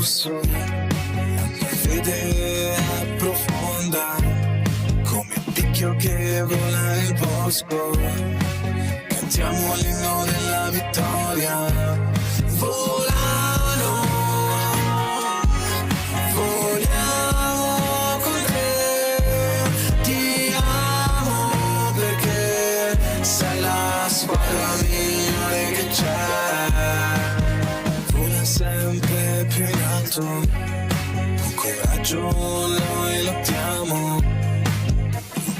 rosso, la mia fede è profonda, come il picchio che vola nel bosco. Cantiamo l'inno della vittoria. Volano, voliamo con te, ti amo perché sei la squadra migliore che c'è. Vola sempre più in alto, con coraggio noi lottiamo,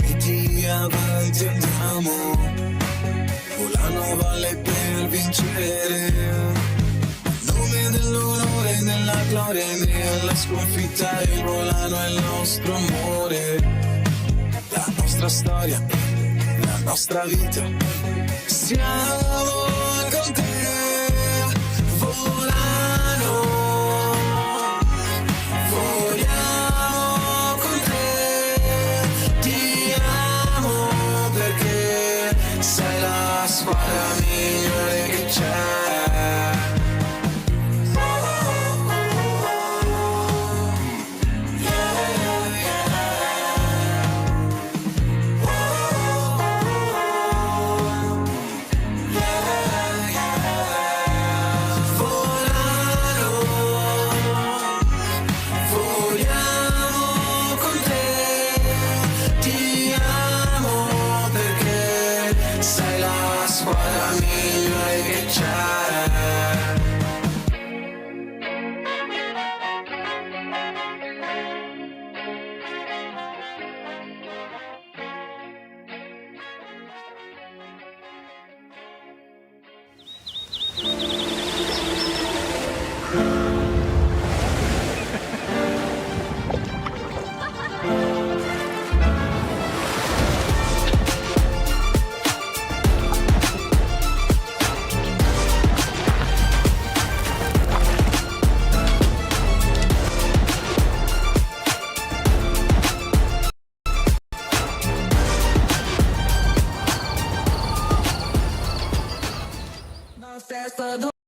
uniti avanti andiamo. Volano vale per vincere, nome dell'onore e della gloria, nella sconfitta il volano è il nostro amore, la nostra storia, la nostra vita. Siamo con te, volano, voliamo con te, ti amo perché sei la squadra migliore che c'è.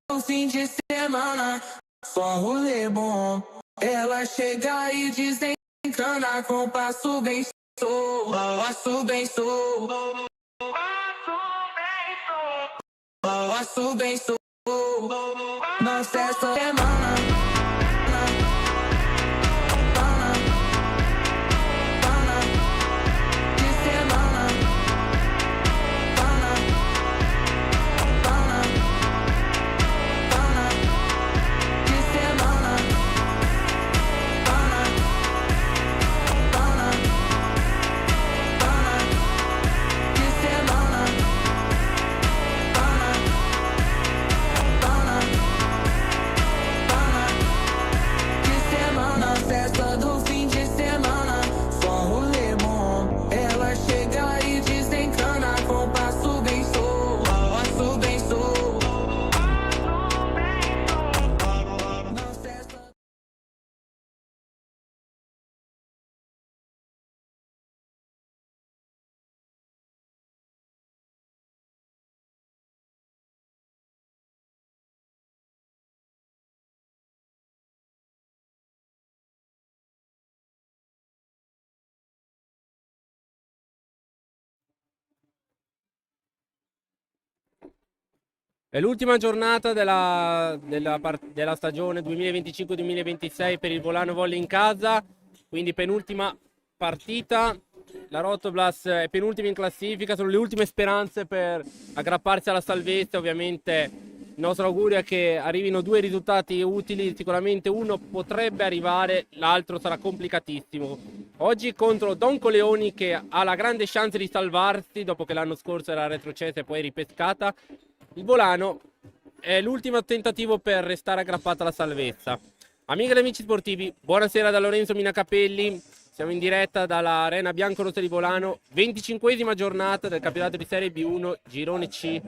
No fim de semana, só um rolê bom. Ela chega e desencana com passo bem sou, passo bem sou, passo bem sou. Na festa semana. È l'ultima giornata della stagione 2025-2026 per il Volano Volley in casa, quindi penultima partita. La Rotoblas è penultima in classifica, sono le ultime speranze per aggrapparsi alla salvezza. Ovviamente il nostro augurio è che arrivino due risultati utili, sicuramente uno potrebbe arrivare, l'altro sarà complicatissimo. Oggi contro Don Coleoni, che ha la grande chance di salvarsi dopo che l'anno scorso era retrocessa e poi ripescata. Il Volano è l'ultimo tentativo per restare aggrappata alla salvezza. Amiche ed amici sportivi, buonasera da Lorenzo Minacapelli. Siamo in diretta dall'Arena Biancorossa di Volano, 25esima giornata del campionato di Serie B1, Girone C.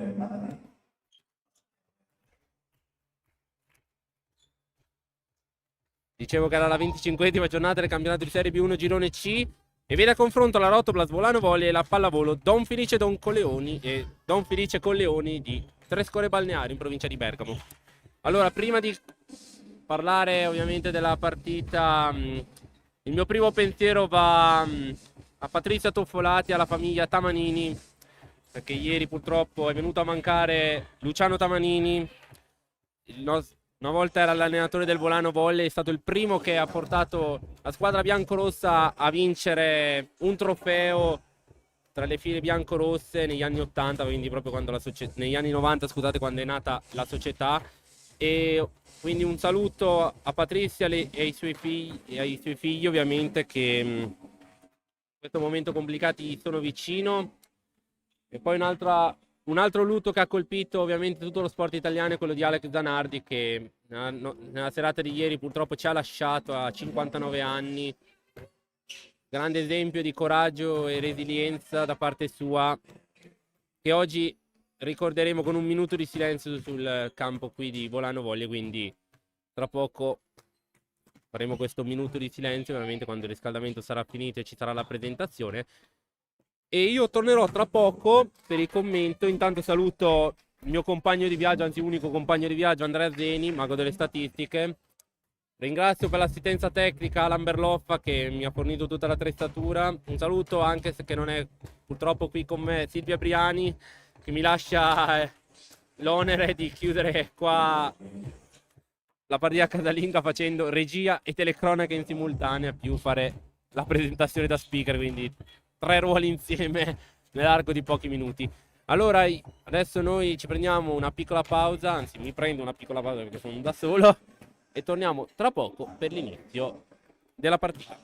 Dicevo che era la 25esima giornata del campionato di Serie B1, Girone C. E vede a confronto la Rotoblas Volano Volley e la pallavolo Don Felice Colleoni di Trescore Balneari in provincia di Bergamo. Allora, prima di parlare ovviamente della partita, il mio primo pensiero va a Patrizia Toffolati, alla famiglia Tamanini, perché ieri purtroppo è venuto a mancare Luciano Tamanini. Una volta era l'allenatore del Volano Volley, è stato il primo che ha portato la squadra biancorossa a vincere un trofeo tra le file biancorosse negli anni 80, quindi proprio quando negli anni 90, scusate, quando è nata la società. E quindi un saluto a Patrizia e ai suoi figli ovviamente che in questo momento complicati gli sono vicino. E poi un altro lutto che ha colpito ovviamente tutto lo sport italiano è quello di Alex Zanardi che nella serata di ieri purtroppo ci ha lasciato a 59 anni. Grande esempio di coraggio e resilienza da parte sua che oggi ricorderemo con un minuto di silenzio sul campo qui di Volano Volley, quindi tra poco faremo questo minuto di silenzio, ovviamente quando il riscaldamento sarà finito e ci sarà la presentazione. E io tornerò tra poco per il commento. Intanto saluto il mio compagno di viaggio, anzi unico compagno di viaggio, Andrea Zeni, mago delle statistiche. Ringrazio per l'assistenza tecnica Alan Berloffa che mi ha fornito tutta l'attrezzatura. Un saluto anche se che non è purtroppo qui con me Silvia Briani che mi lascia l'onere di chiudere qua la partita casalinga facendo regia e telecronaca in simultanea più fare la presentazione da speaker, quindi 3 ruoli insieme nell'arco di pochi minuti. Allora, adesso noi ci prendiamo una piccola pausa, anzi mi prendo una piccola pausa perché sono da solo e torniamo tra poco per l'inizio della partita.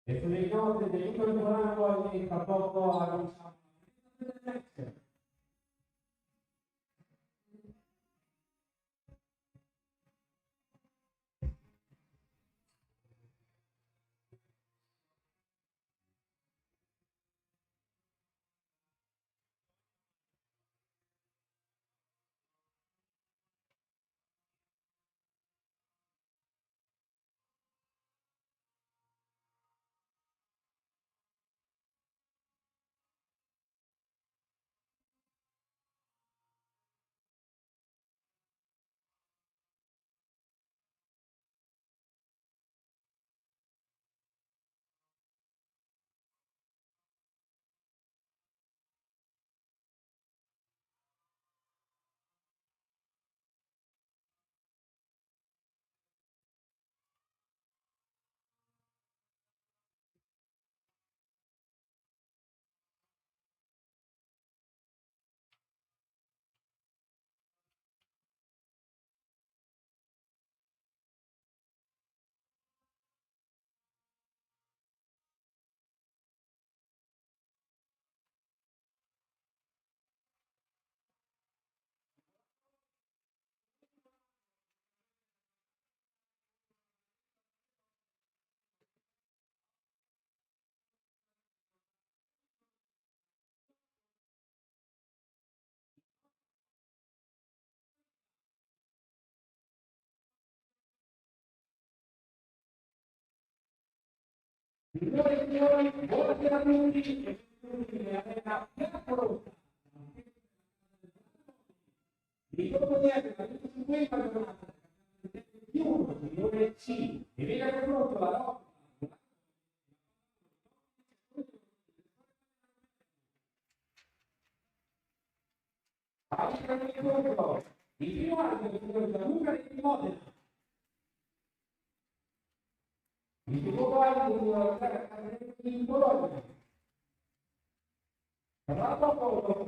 E sulle note del libro di Volano tra poco annunciamo la match. Signore e signori, buonasera a tutti e benvenuti alla Piazza di Cotopiano, la 25ª giornata del 21 di ore C e viene a confronto la lotta il primo anno del signor Gianluca di Modena. Il secondo anno del signor Gianluca di Bologna. Tra poco,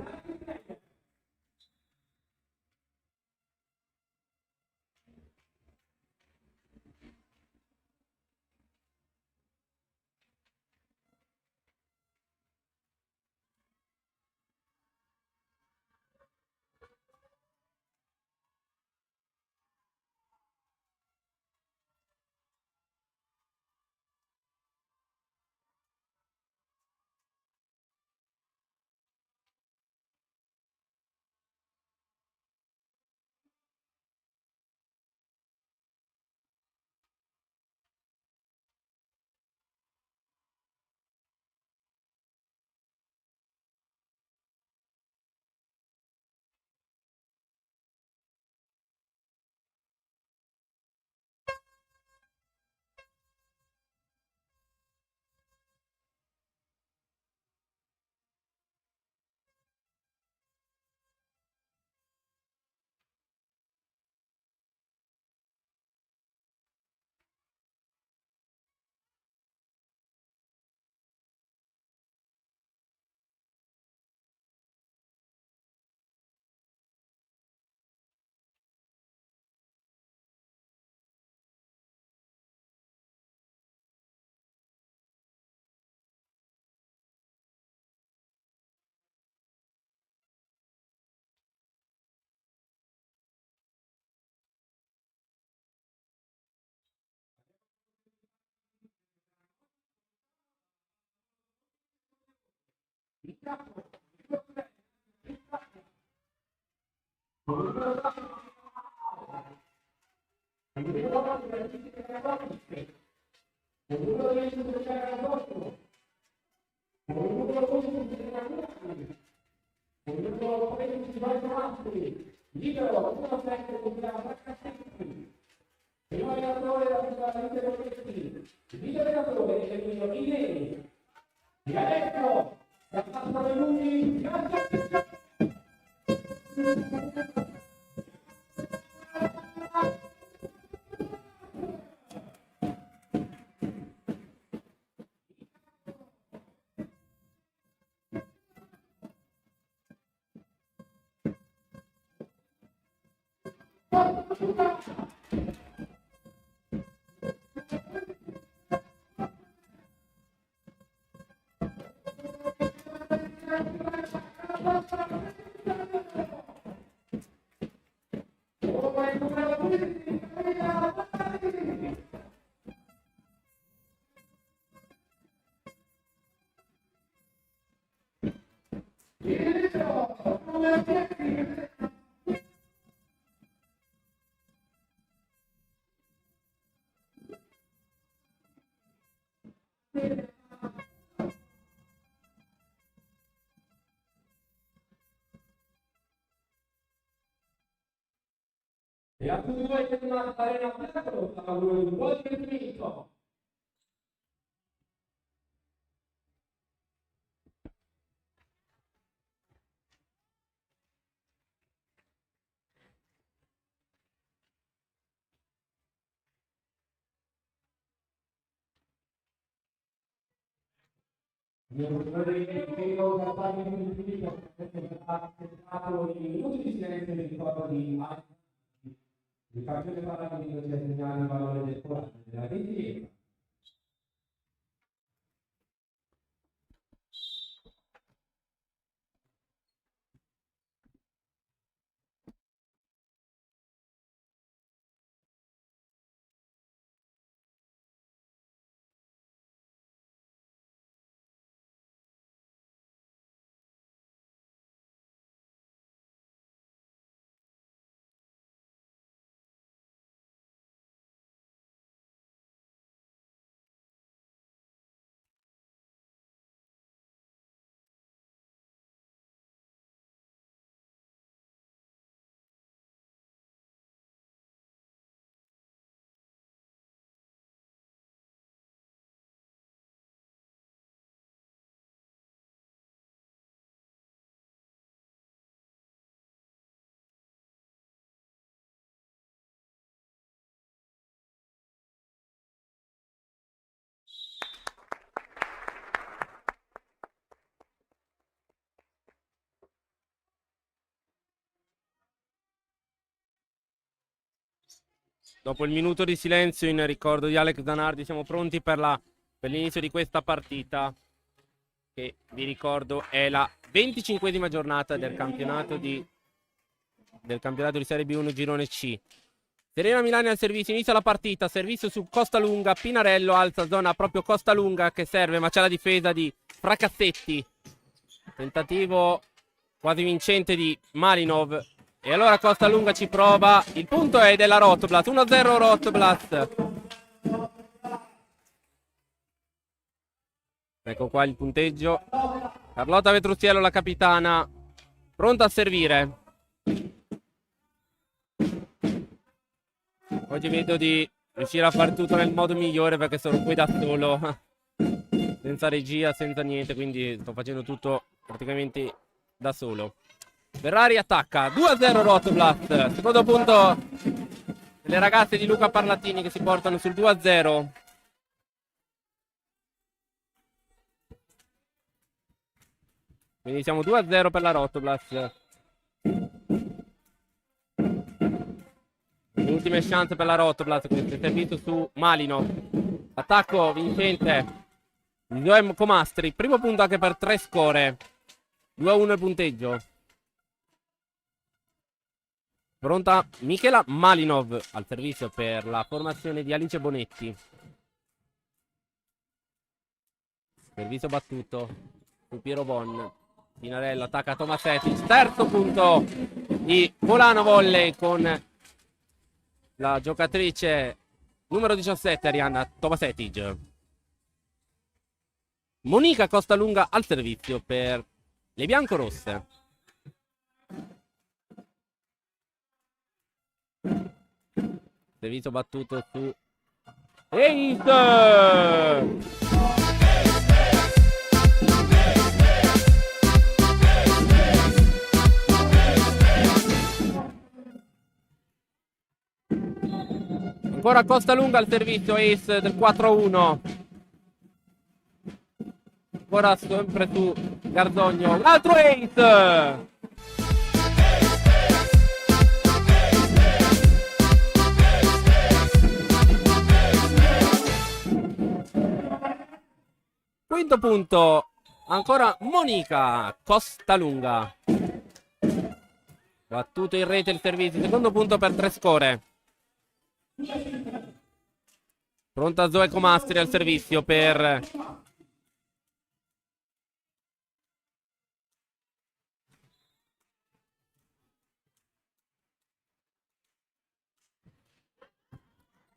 E a tutti voi che sono all'arena Pietro, auguro un buon divertimento. Io vorrei che da parte di tutti i minuti di silenzio di ricordo di campione paralitico di segnare il valore del coraggio della resilienza. Dopo il minuto di silenzio in ricordo di Alex Zanardi siamo pronti per l'inizio di questa partita che vi ricordo è la 25esima giornata del campionato di Serie B1 Girone C. Serena Milani al servizio, inizia la partita, servizio su Costalunga, Pinarello alza zona proprio Costalunga che serve ma c'è la difesa di Fracassetti. Tentativo quasi vincente di Malinov. E allora Costalunga ci prova. Il punto è della Rotblast. 1-0 Rotblast. Ecco qua il punteggio. Carlotta Vetruziello, la capitana, pronta a servire. Oggi vedo di riuscire a fare tutto nel modo migliore perché sono qui da solo. Senza regia, senza niente. Quindi sto facendo tutto praticamente da solo. Ferrari attacca 2-0 Rotblast. Secondo punto delle ragazze di Luca Parlatini che si portano sul 2-0. Quindi siamo 2-0 per la Rotblast. Ultime chance per la Rotblast. Questo è servito su Malinov. Attacco vincente di due Comastri. Primo punto anche per 3 score. 2-1 il punteggio. Pronta Michela Malinov al servizio per la formazione di Alice Bonetti. Servizio battuto su Piero Bon. Pinarello attacca Tomasetic. Terzo punto di Volano Volley con la giocatrice numero 17 Arianna Tomasetic. Monica Costalunga al servizio per le biancorosse. Servizio battuto su Ace. Ancora Costalunga al servizio Ace del 4-1. Ancora sempre su Garzogno. Un altro Ace. Quinto punto Ancora Monica Costalunga. Battuto in rete il servizio. Secondo punto per Trescore. Pronta Zoe Comastri al servizio per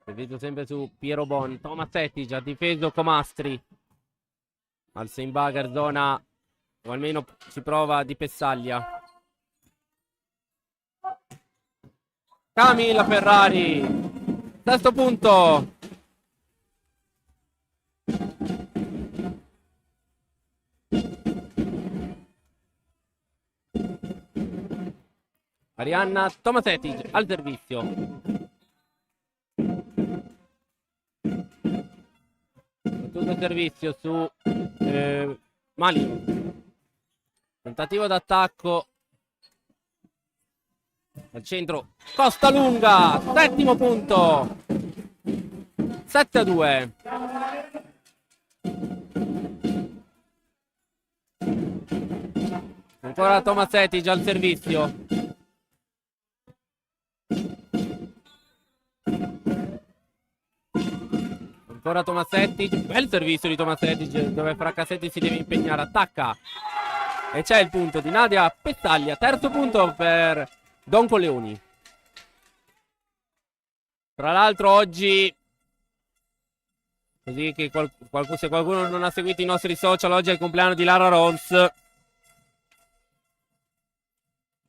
servizio sempre su Piero Bon. Tomasetti già difeso Comastri. Al Seinbacher zona, o almeno si prova di Pessaglia. Camilla Ferrari. Sesto punto. Arianna Tomasetti al servizio. Tutto il servizio su Malino. Tentativo d'attacco al centro. Costalunga. Settimo punto. 7-2. Ancora Tomasetti già al servizio. Ancora Tomasetti. Bel servizio di Tomasetti dove Fracassetti si deve impegnare. Attacca. E c'è il punto di Nadia Pestaglia. Terzo punto per Don Coleoni. Tra l'altro oggi, così che se qualcuno non ha seguito i nostri social, oggi è il compleanno di Lara Rons.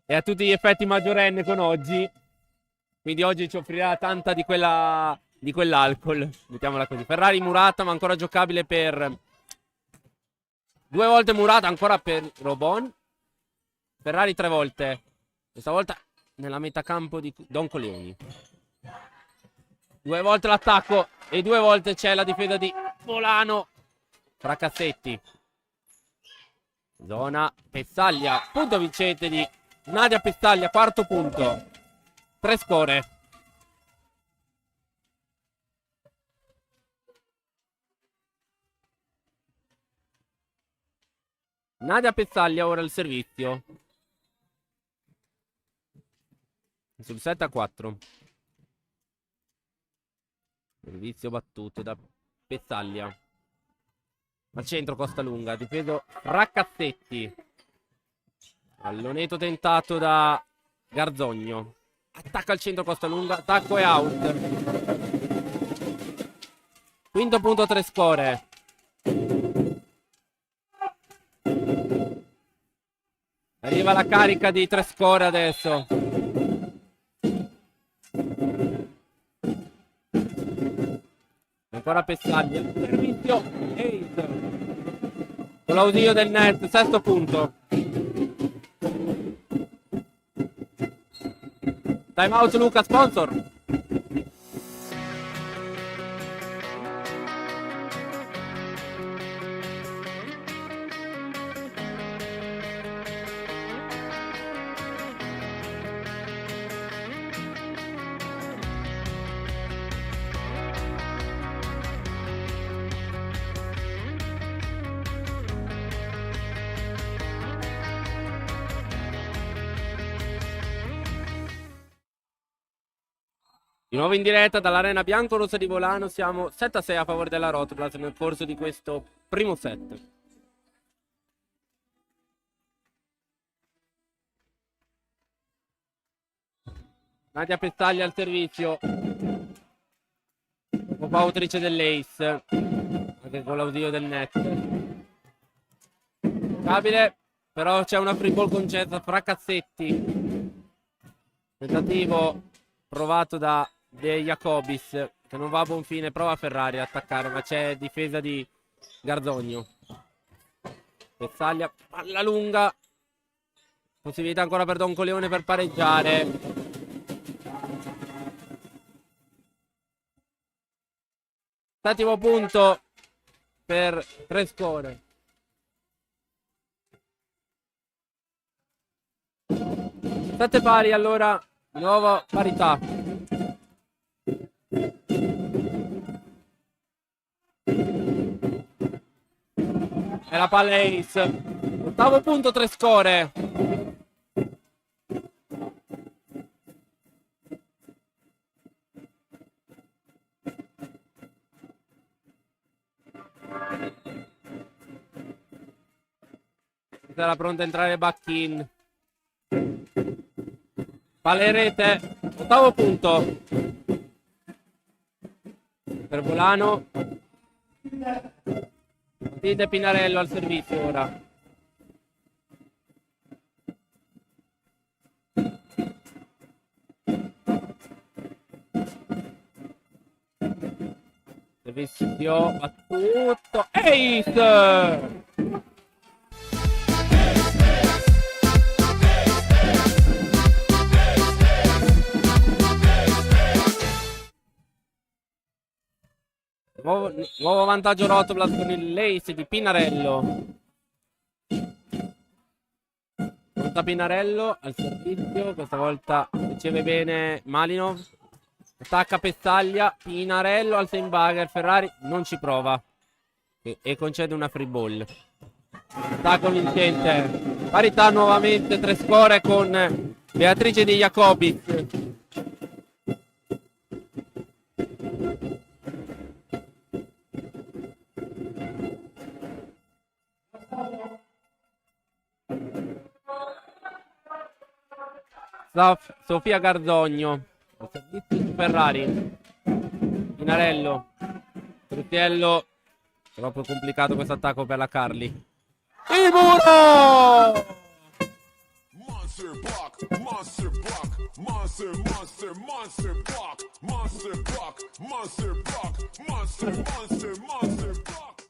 E a tutti gli effetti maggiorenne con oggi. Quindi oggi ci offrirà tanta di quell'alcol, mettiamola così. Ferrari Murata, ma ancora giocabile per 2 volte Murata, ancora per Robon. Ferrari 3 volte. Questa volta nella metacampo di Don Coleoni. 2 volte l'attacco e 2 volte c'è la difesa di Volano. Fracassetti. Zona Pessaglia. Punto vincente di Nadia Pessaglia, quarto punto. Trescore. Nadia Pessaglia ora il servizio. Sul 7-4. Servizio battuto da Pessaglia. Al centro Costalunga. Difeso Raccazzetti. Palloneto tentato da Garzogno. Attacca al centro Costalunga. Attacco e out. Quinto punto Trescore. Arriva la carica di Trescore adesso. Ancora Pessaglia. Servizio ace. Con l'ausilio del net. Sesto punto. Time out Luca, sponsor. Di nuovo in diretta dall'Arena Biancorossa di Volano, siamo 7-6 a favore della Rotoplas nel corso di questo primo set. Nadia Pestaglia al servizio, autrice dell'ace, anche con l'ausilio del net. Stabile, però c'è una free ball concessa fra Cazzetti. Tentativo provato da De Jacobis, che non va a buon fine, prova Ferrari a attaccare, ma c'è difesa di Garzogno. Pestaglia, palla lunga. Possibilità ancora per Don Coleone per pareggiare. Settimo punto per Trescore. 7 pari allora, nuova parità. E la palla è ace. Ottavo punto, 3 score. Sarà pronta a entrare back in. Palla in rete. Ottavo punto per Volano. Matilde Pinarello al servizio ora. Servizio battuto. Ace! Nuovo vantaggio Rotoblas con il lace di Pinarello. Pronta Pinarello al servizio. Questa volta riceve bene Malinov. Attacca Pestaglia. Pinarello al Steinbagger. Ferrari non ci prova e concede una free ball. Attacco vincente. Parità nuovamente. 3 score con Beatrice Di Jacobis. Sofia Garzogno al servizio di Ferrari. Pinarello. Trutiello. Troppo complicato questo attacco per la Carli. Il muro! Monster block, monster block, monster, monster, monster block, monster block, monster block, monster, monster, monster block.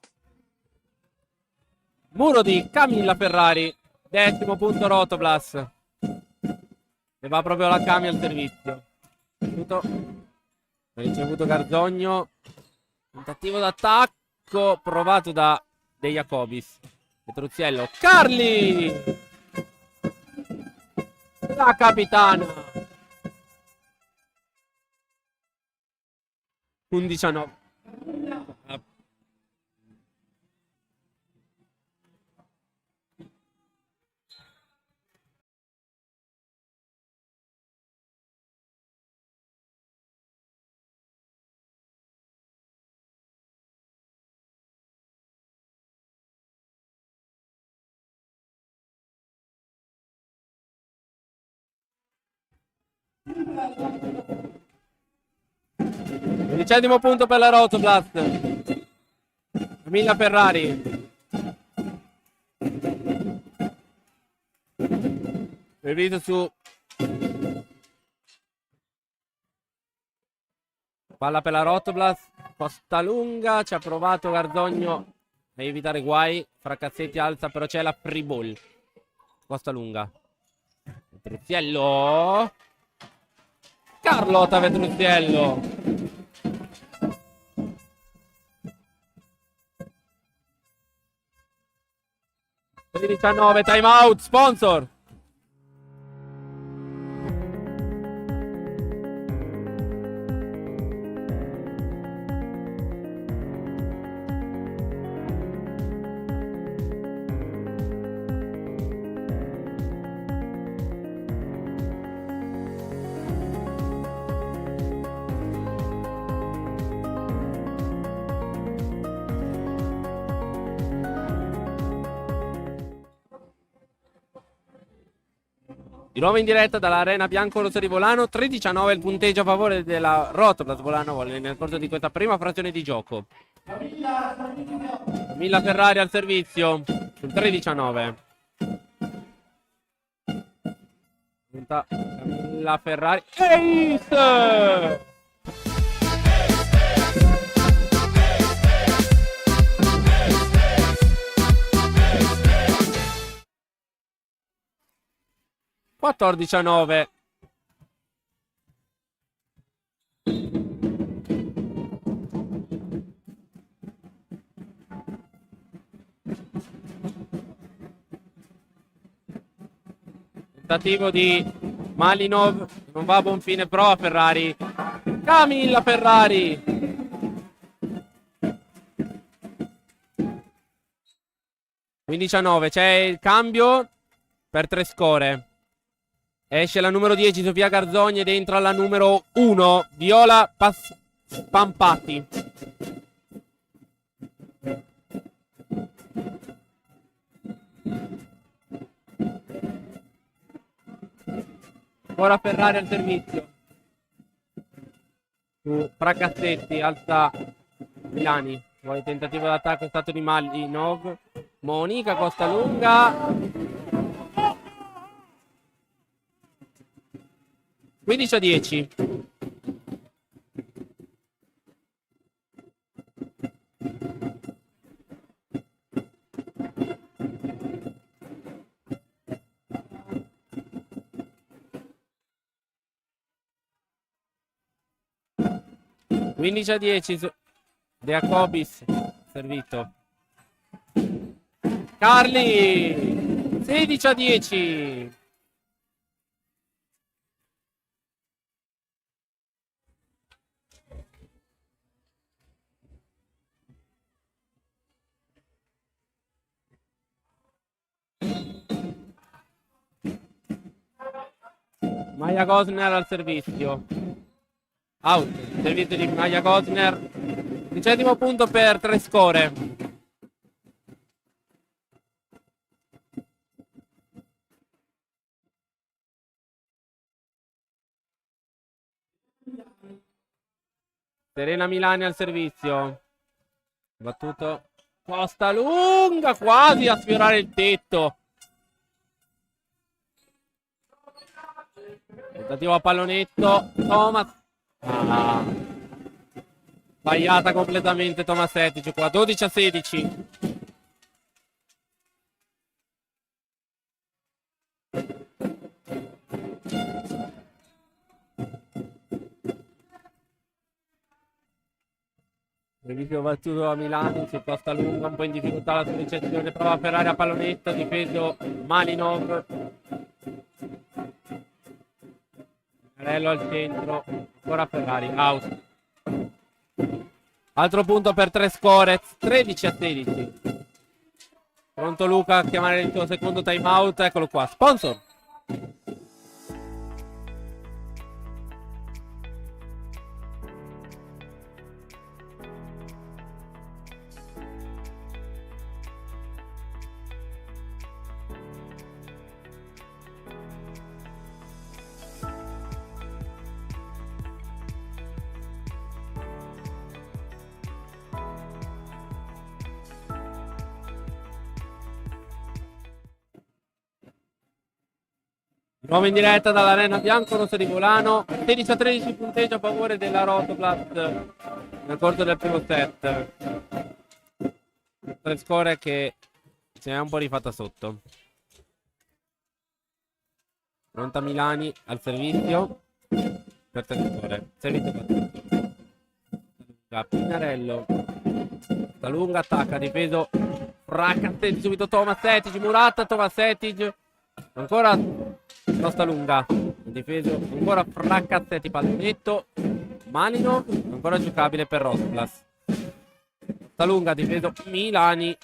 Muro di Camilla Ferrari. 10° punto Rotoblas. E va proprio la Cami al servizio. Ha ricevuto Garzogno. Tentativo d'attacco provato da De Jacobis. Petruzziello. Carli! La capitana. 11-9. Undicesimo punto per la Rotoblast. Camilla Ferrari. Servito su. Palla per la Rotoblast. Costa lunga. Ci ha provato Garzogno a evitare guai. Fracazzetti alza, però c'è la free ball. Costa lunga. Vetruzziello. Carlotta Vetruzziello. 19, time out, sponsor. Di nuovo in diretta dall'Arena Bianco-Rosso di Volano. 13-9 il punteggio a favore della Rotoblast Volano Volley nel corso di questa prima frazione di gioco. Camilla Ferrari al servizio sul 13-9. Camilla Ferrari. Ace! Quattordici a 9. Tentativo di Malinov, non va a buon fine, prova Ferrari. Camilla Ferrari. 15-9. C'è il cambio per 3 score. Esce la numero 10 Sofia Garzogni ed entra la numero 1 Viola Spampati. Ora Ferrari al servizio. Su Fracassetti, alza Milani. Poi tentativo d'attacco è stato di Malinov. Monica Costalunga. 15-10. De Jacobis servito. Carli 16-10. Maia Gosner al servizio. Out. Servizio di Maia Gosner. 10° punto per 3 score. Serena Milani al servizio. Battuto. Costalunga quasi a sfiorare il tetto. Tentativo a pallonetto. Thomas. Sbagliata completamente Tomasetic qua. 12-16. Servizio battuto a Milano su Costalunga, un po' in difficoltà la sua ricezione, prova a Ferrari a pallonetto, difeso Malinov. Marello al centro, ancora Ferrari, out. Altro punto per 3 score, 13-16. Pronto Luca a chiamare il tuo secondo time out, eccolo qua, sponsor. Nuovo in diretta dall'Arena Biancorossa di Volano. 16-13 punteggio a favore della Rotoblast nel corso del primo set. 3 score che si è un po' rifatta sotto. Pronta Milani al servizio per 3 score. Servizio battuto. Pinarello. Talunga attacca, difeso Fracassetti, subito Tomasetic, Murata, Tomasetic. Ancora Costalunga, difeso ancora Fracassetti, pallonetto Malino, ancora giocabile per Rosblas. Costalunga, difeso Milani.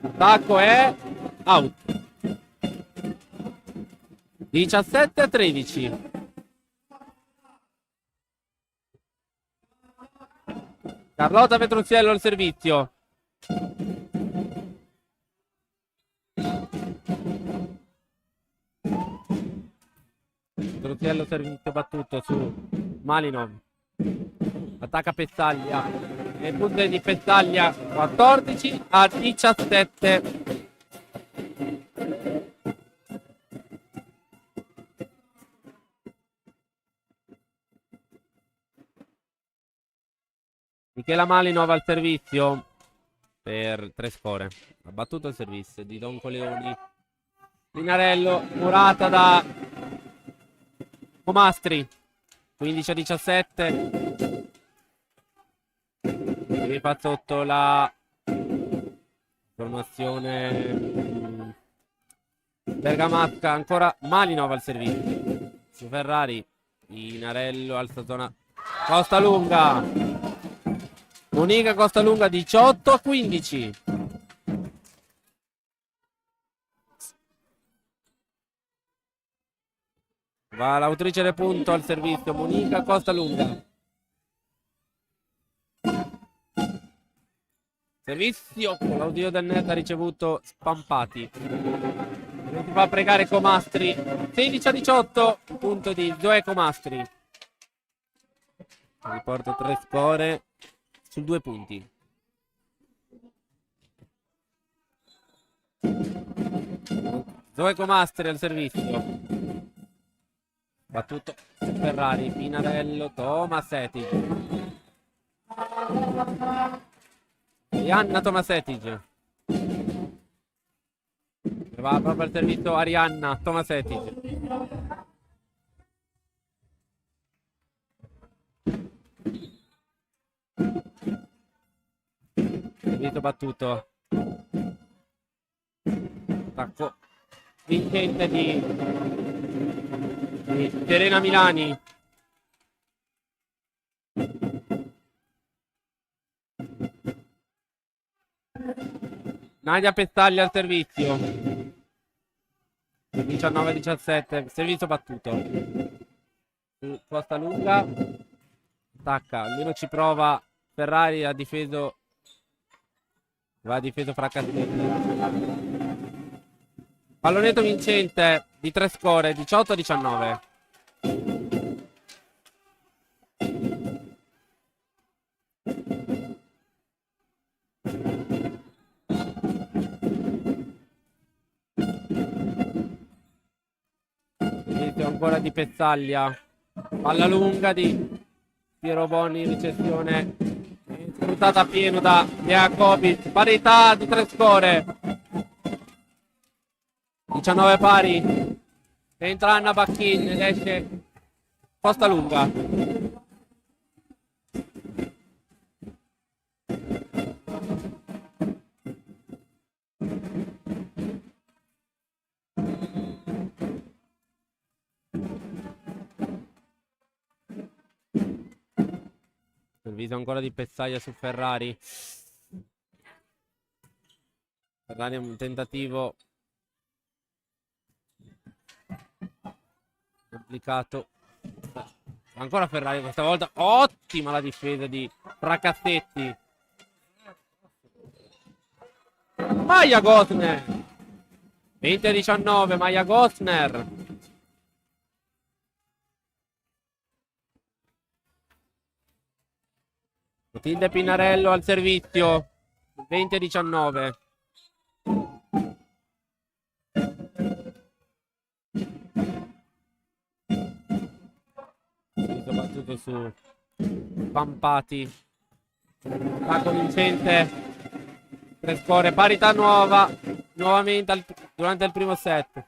Attacco è out. 17-13. Carlotta Petruzziello al servizio. Petruzziello servizio battuto su Malinov. Attacca Pezzaglia. E il punto di Pezzaglia 14-17. Michela Malinov al servizio per 3 score. Ha battuto il servizio di Don Coleoni. Linarello, murata da Comastri. 15-17. Mi fa sotto la formazione bergamasca. Ancora Malinov al servizio. Su Ferrari. Linarello alza zona. Costalunga. Monica Costalunga 18-15. Va l'autrice del punto al servizio, Monica Costalunga. Servizio con l'audio del net ha ricevuto Spampati. Non ti fa pregare Comastri. 16-18, punto di Zoe Comastri. Riporto 3 score su 2 punti. Zoe Comastri al servizio. Battuto Ferrari, Pinarello, Tomasetic. Arianna Tomasetic. Va proprio al servizio Arianna Tomasetic. Servizio battuto. Attacco vincente di Serena Milani. Nadia Pestaglia al servizio. 19-17, servizio battuto. Costalunga. Attacca, almeno ci prova. Ferrari ha difeso. Va difeso Fracassetti. Pallonetto vincente di 3 score, 18-19. Inizio ancora di Pezzaglia. Palla lunga di Piero Boni, ricezione sfruttata a pieno da Jacobis. Parità di 3 score. 19 pari. Entra Anna Bacchin ed esce Costalunga. Servizio ancora di Pezzaglia su Ferrari. Ferrari è un tentativo complicato. Ancora Ferrari questa volta. Ottima la difesa di Fracassetti. Maya Gosner 20-19. Maya Gosner. Matilde Pinarello al servizio. 20-19. Battuto su Pampati. Attacco vincente. 3 score, parità nuova. Nuovamente durante il primo set.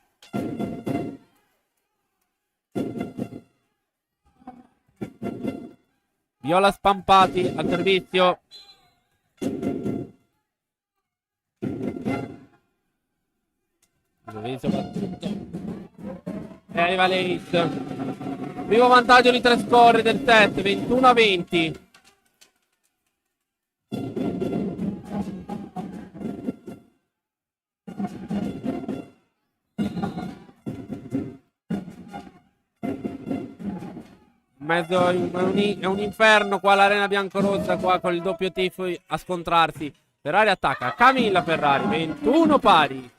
Viola Spampati al servizio. Servizio battuto. E arriva l'Ace. Primo vantaggio di 3 score del set, 21-20. In mezzo è un inferno qua l'arena biancorossa, qua con il doppio tifo a scontrarsi. Ferrari attacca, Camilla Ferrari, 21 pari.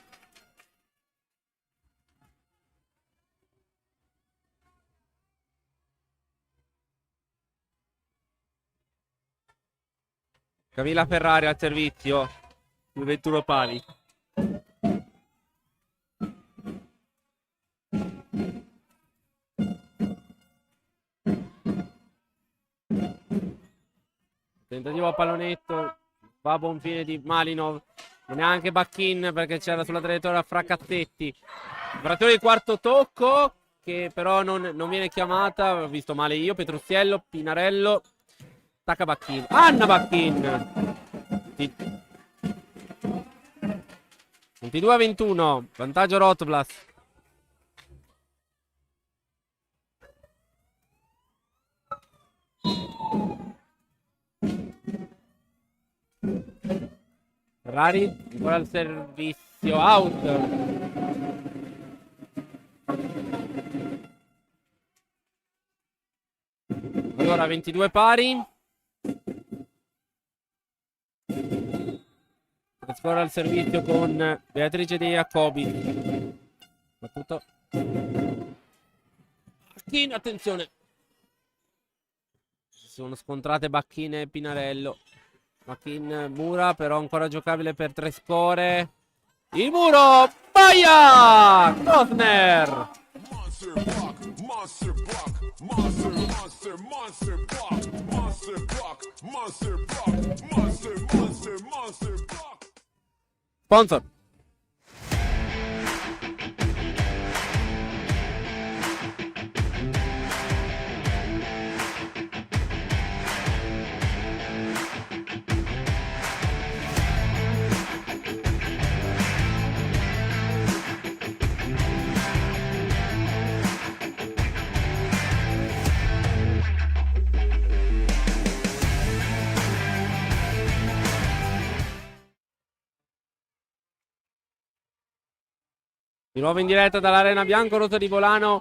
Camilla Ferrari al servizio, 21 pari. Tentativo a pallonetto, va a buon fine di Malinov, neanche Bacchin perché c'era sulla traiettoria Fracassetti. Operazione di quarto tocco che però non viene chiamata, ho visto male io. Petruziello, Pinarello, attacca Bacchin, Anna Bacchin. 22-21, vantaggio Rotblas. Ferrari ancora al servizio, out. Allora 22 pari. Scorre al servizio con Beatrice De Jacobi. Battuto. Bacchin, attenzione. Si sono scontrate Bacchin e Pinarello. Bacchin mura, però ancora giocabile per 3 score. Il muro! Baia! Cosner! Monster Buck, Monster Buck, Monster, Monster, Monster Buck, Monster Buck, Monster Buck, Monster, Monster, Monster Buck. Sponsor. Di nuovo in diretta dall'Arena Bianco-Rosso di Volano.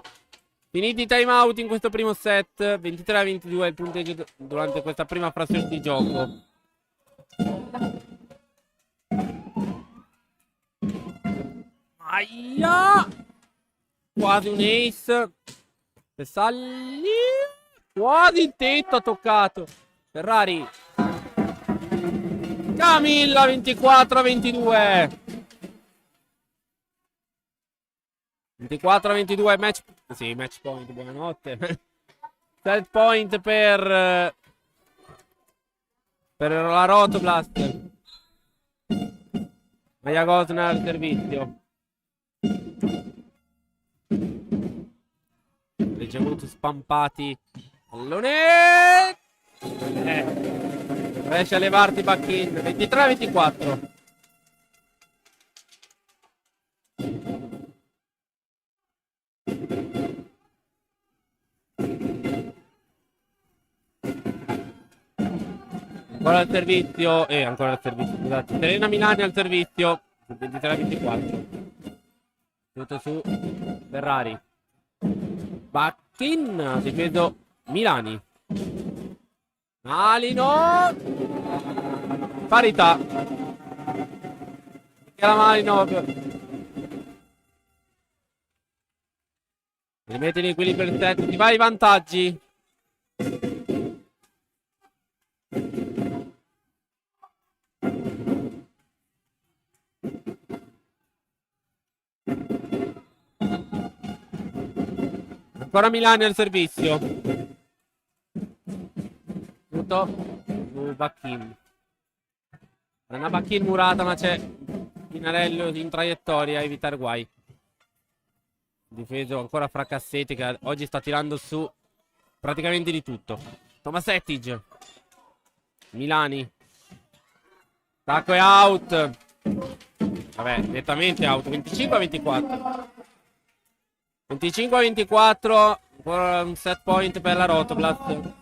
Finiti i time out in questo primo set. 23-22 il punteggio durante questa prima frazione di gioco. Aia! Quasi un ace. Pessalli. Quasi il tetto ha toccato. Ferrari. Camilla 24-22. 24-22 match. Sì, match point, buonanotte. Set point per la Rotoblast. Maia Gosna al servizio. Ricevuti spampati. Pallone. Riesce a levarti Bacchin. 23-24. Ancora al servizio. Ancora al servizio, scusate. Serena Milani al servizio. 23-24. Tutto su Ferrari. Bacchin. Difeso Milani. Malinov. Parità. La Malinov. Rimette in equilibrio il set. Ti vai i vantaggi. Ancora Milani al servizio. Tutto su Bacchin. Una Bacchin murata, ma c'è Pinarello in traiettoria a evitare guai. Difeso ancora Fracassetti che oggi sta tirando su praticamente di tutto. Tomasetic. Milani. Tacco è out. Vabbè, nettamente out. 25-24. 25-24. Ancora un set point per la Rotoblast.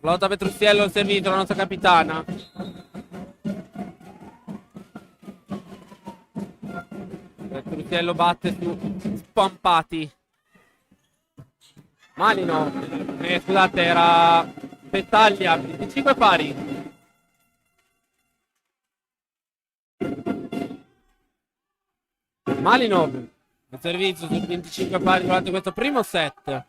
Lotta Petrustiello al servizio, la nostra capitana. Petrustiello batte su spampati. Malino. Scusate, era Pettaglia. 25 pari. Malinov al servizio su 25 pari durante questo primo set.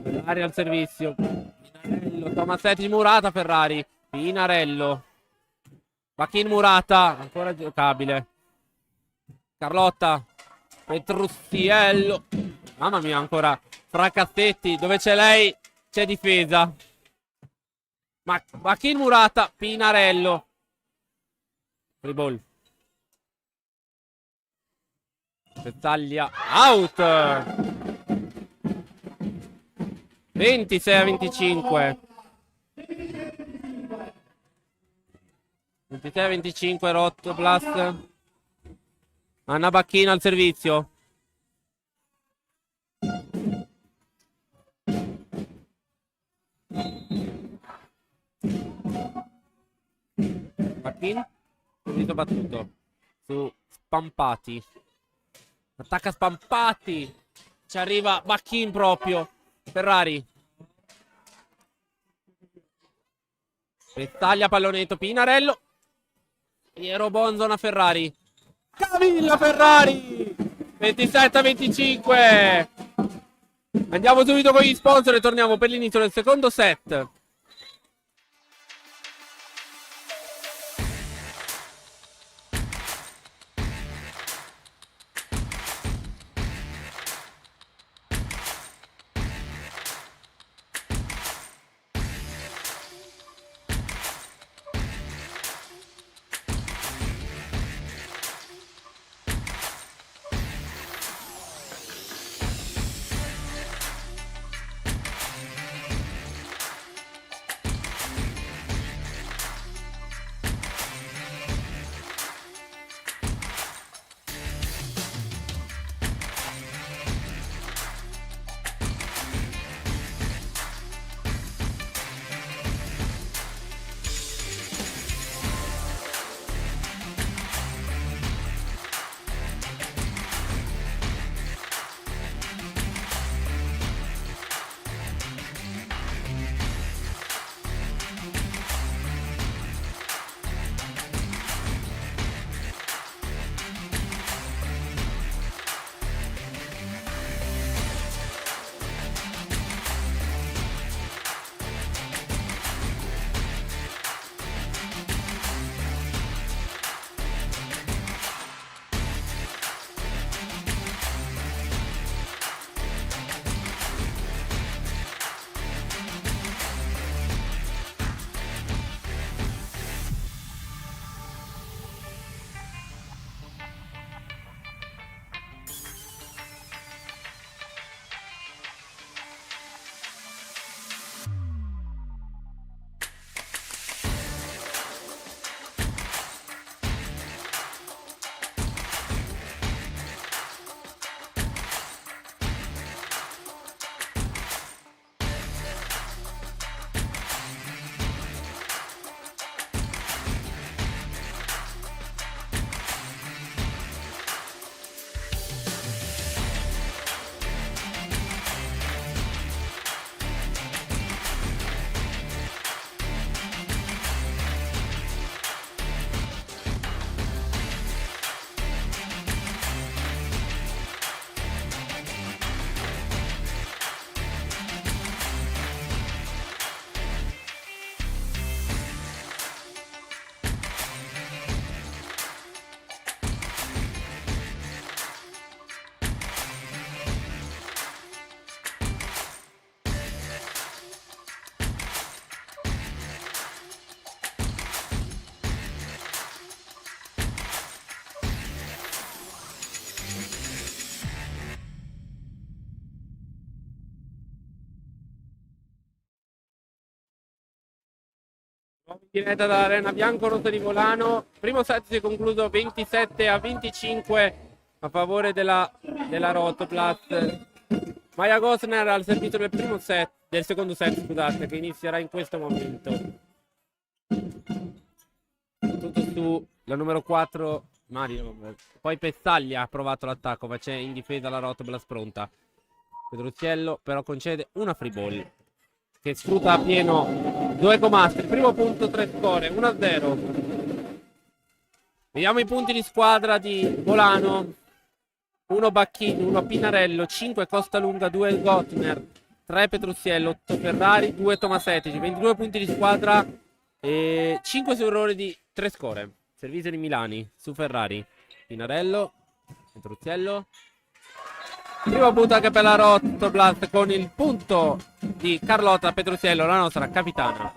Ferrari al servizio. Pinarello, Tomasetti murata Ferrari. Pinarello. Bacchin murata, ancora giocabile. Carlotta. Petrustiello. Mamma mia, ancora Fracassetti. Dove c'è lei c'è difesa. Bacchin murata, Pinarello. Free ball. Pettaglia out. 26-25. 26-25 Rotoblast. Anna Bacchin al servizio. Bacchini. Servizio battuto su Spampati. Attacca Spampati. Ci arriva Bacchin proprio. Ferrari. Pestaglia, pallonetto, Pinarello. Piero Bonzona, Ferrari. Cavilla Ferrari. 27-25. Andiamo subito con gli sponsor e torniamo per l'inizio del secondo set. In diretta dall'Arena Biancorossa di Volano. Primo set si è concluso 27-25 a favore della Rotoplast. Maja Gosner al servizio del secondo set, scusate, che inizierà in questo momento. Tutto su la numero 4 Mario. Poi Pestaglia ha provato l'attacco, ma c'è in difesa la Rotoplast pronta. Pedruziello però concede una free ball che sfrutta a pieno due comastri. Primo punto, 3 score, 1-0. Vediamo i punti di squadra di Volano. 1 Bacchini, 1 Pinarello, 5 Costalunga, 2 Gottner, 3 Petruziello, 8 Ferrari, 2 Tomasetici. 22 punti di squadra e 5 su errore di 3 score. Servizio di Milani su Ferrari. Pinarello, Petruziello. Primo punto anche per la Rotoplast con il punto di Carlotta Petruziello, la nostra capitana.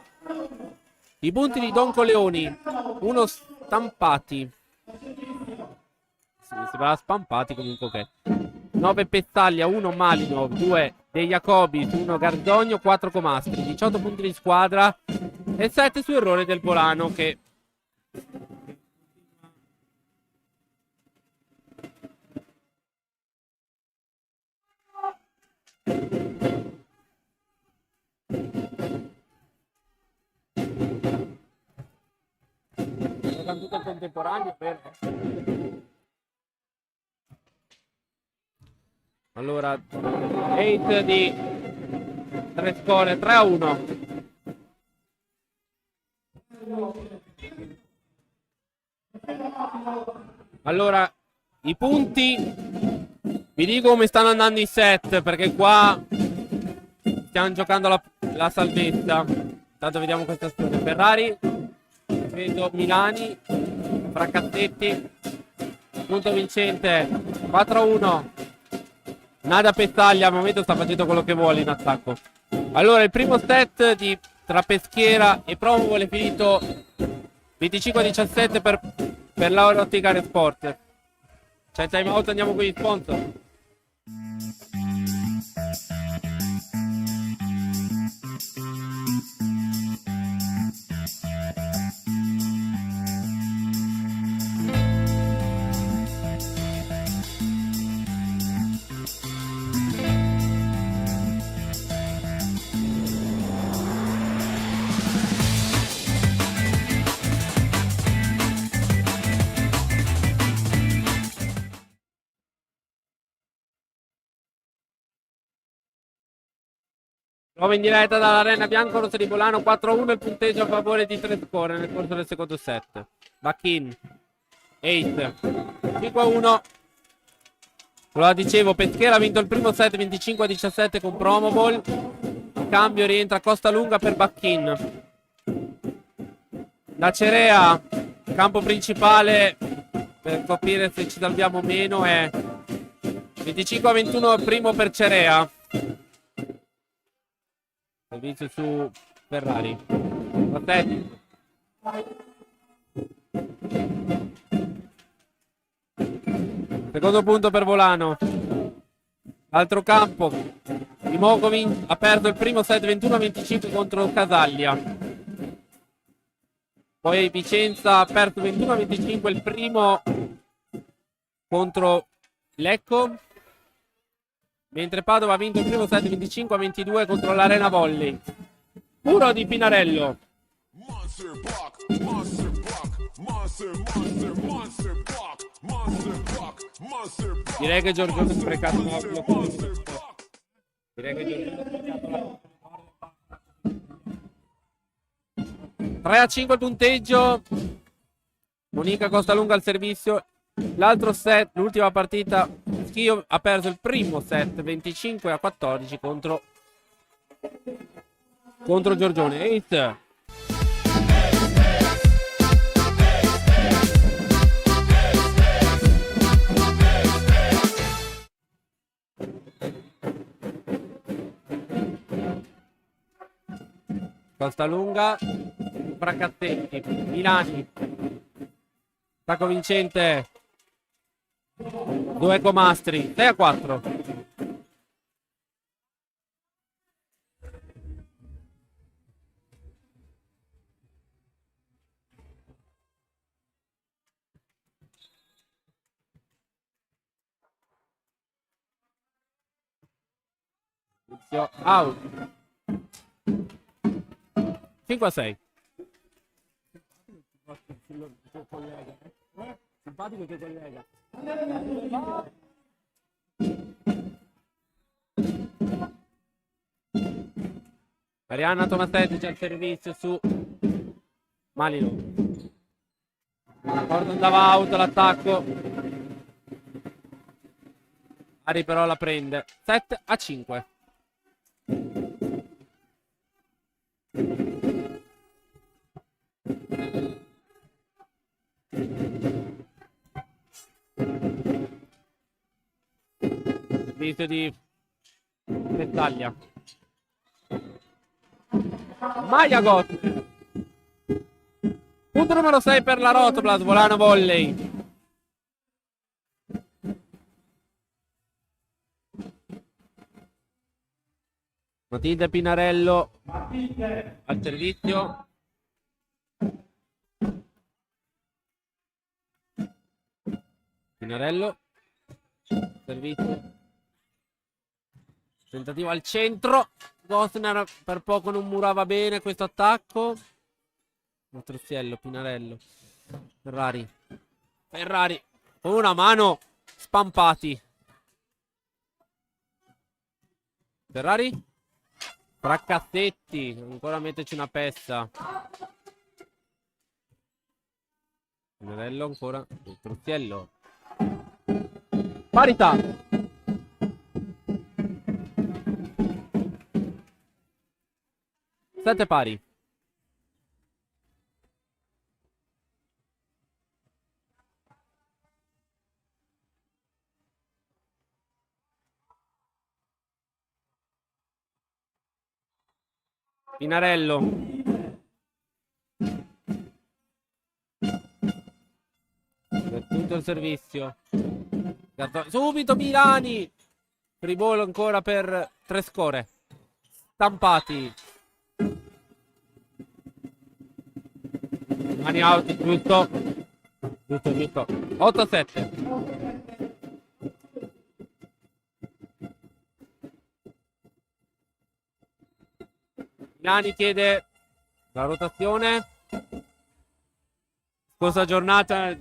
I punti di Don Coleoni, 1 Stampati. Mi sembrava Spampati comunque, ok. 9 Pestaglia, 1 Malinov, 2 De Jacobis, 1 Gardogno, 4 Comastri. 18 punti di squadra e 7 su errore del Volano che... giocano tutte in contemporanea. Allora, 8 di 3 score, 3-1. Allora, i punti, vi dico come stanno andando i set, perché qua stiamo giocando la salvezza. Intanto vediamo questa storia. Ferrari, vedo Milani, Fracassetti, punto vincente, 4-1. Nada Pezzaglia, al momento sta facendo quello che vuole in attacco. Allora, il primo set tra Peschiera e Promovol è finito 25-17 per l'Aeronautica Sport. C'è time out, andiamo con gli sponsor. Nuova in diretta dall'Arena Bianco-Rossa di Bolano, 4-1 il punteggio a favore di 3 score nel corso del secondo set. Back-in, 8, 5-1. Lo dicevo, Peschiera ha vinto il primo set 25-17 con Promovol. In cambio rientra Costa Lunga per back-in. Da Cerea, campo principale, per capire se ci salviamo o meno, è 25-21 il primo per Cerea. Servizio su Ferrari. Battetti. Secondo punto per Volano. Altro campo. Imogovic ha perso il primo set 21-25 contro Casaglia. Poi Vicenza ha perso 21-25 il primo contro Lecco. Mentre Padova ha vinto il primo set 25-22 contro l'Arena Volley. Puro di Pinarello. Monster block, monster block, monster, monster, monster block, monster block, monster block. Direi che Giorgio ha sprecato una monster, blocco. monster block. Direi che Giorgio ha sprecato la 3-5 il punteggio. Monica Costalunga al servizio. L'altro set, l'ultima partita, Schio ha perso il primo set 25-14 contro Giorgione. Ace. Costalunga, Fracassetti, Milani, attacco vincente. 2 Comastri, 6-4. Out. 5-6. Simpatico tuo collega. Arianna Tomasetti c'è il servizio su Malino. Gordon andava out l'attacco. Ari però la prende. 7-5. Servizio di Pettaglia. Majagot. Punto numero 6 per la Rotoplas, Volano Volley. Matilde Pinarello al servizio. Pinarello. Servizio. Tentativo al centro. Gosner per poco non murava bene questo attacco. Matroziello, Pinarello. Ferrari. Ferrari. Con una mano. Spampati. Ferrari. Fracassetti. Ancora metterci una pezza. Pinarello ancora. Il Truzziello. Parità. Sette pari. Pinarello. Per tutto il servizio. Subito Milani. Free ball ancora per 3 score. Stampati. Mani out, giusto. Giusto. 8-7. Milani chiede la rotazione. Scorsa giornata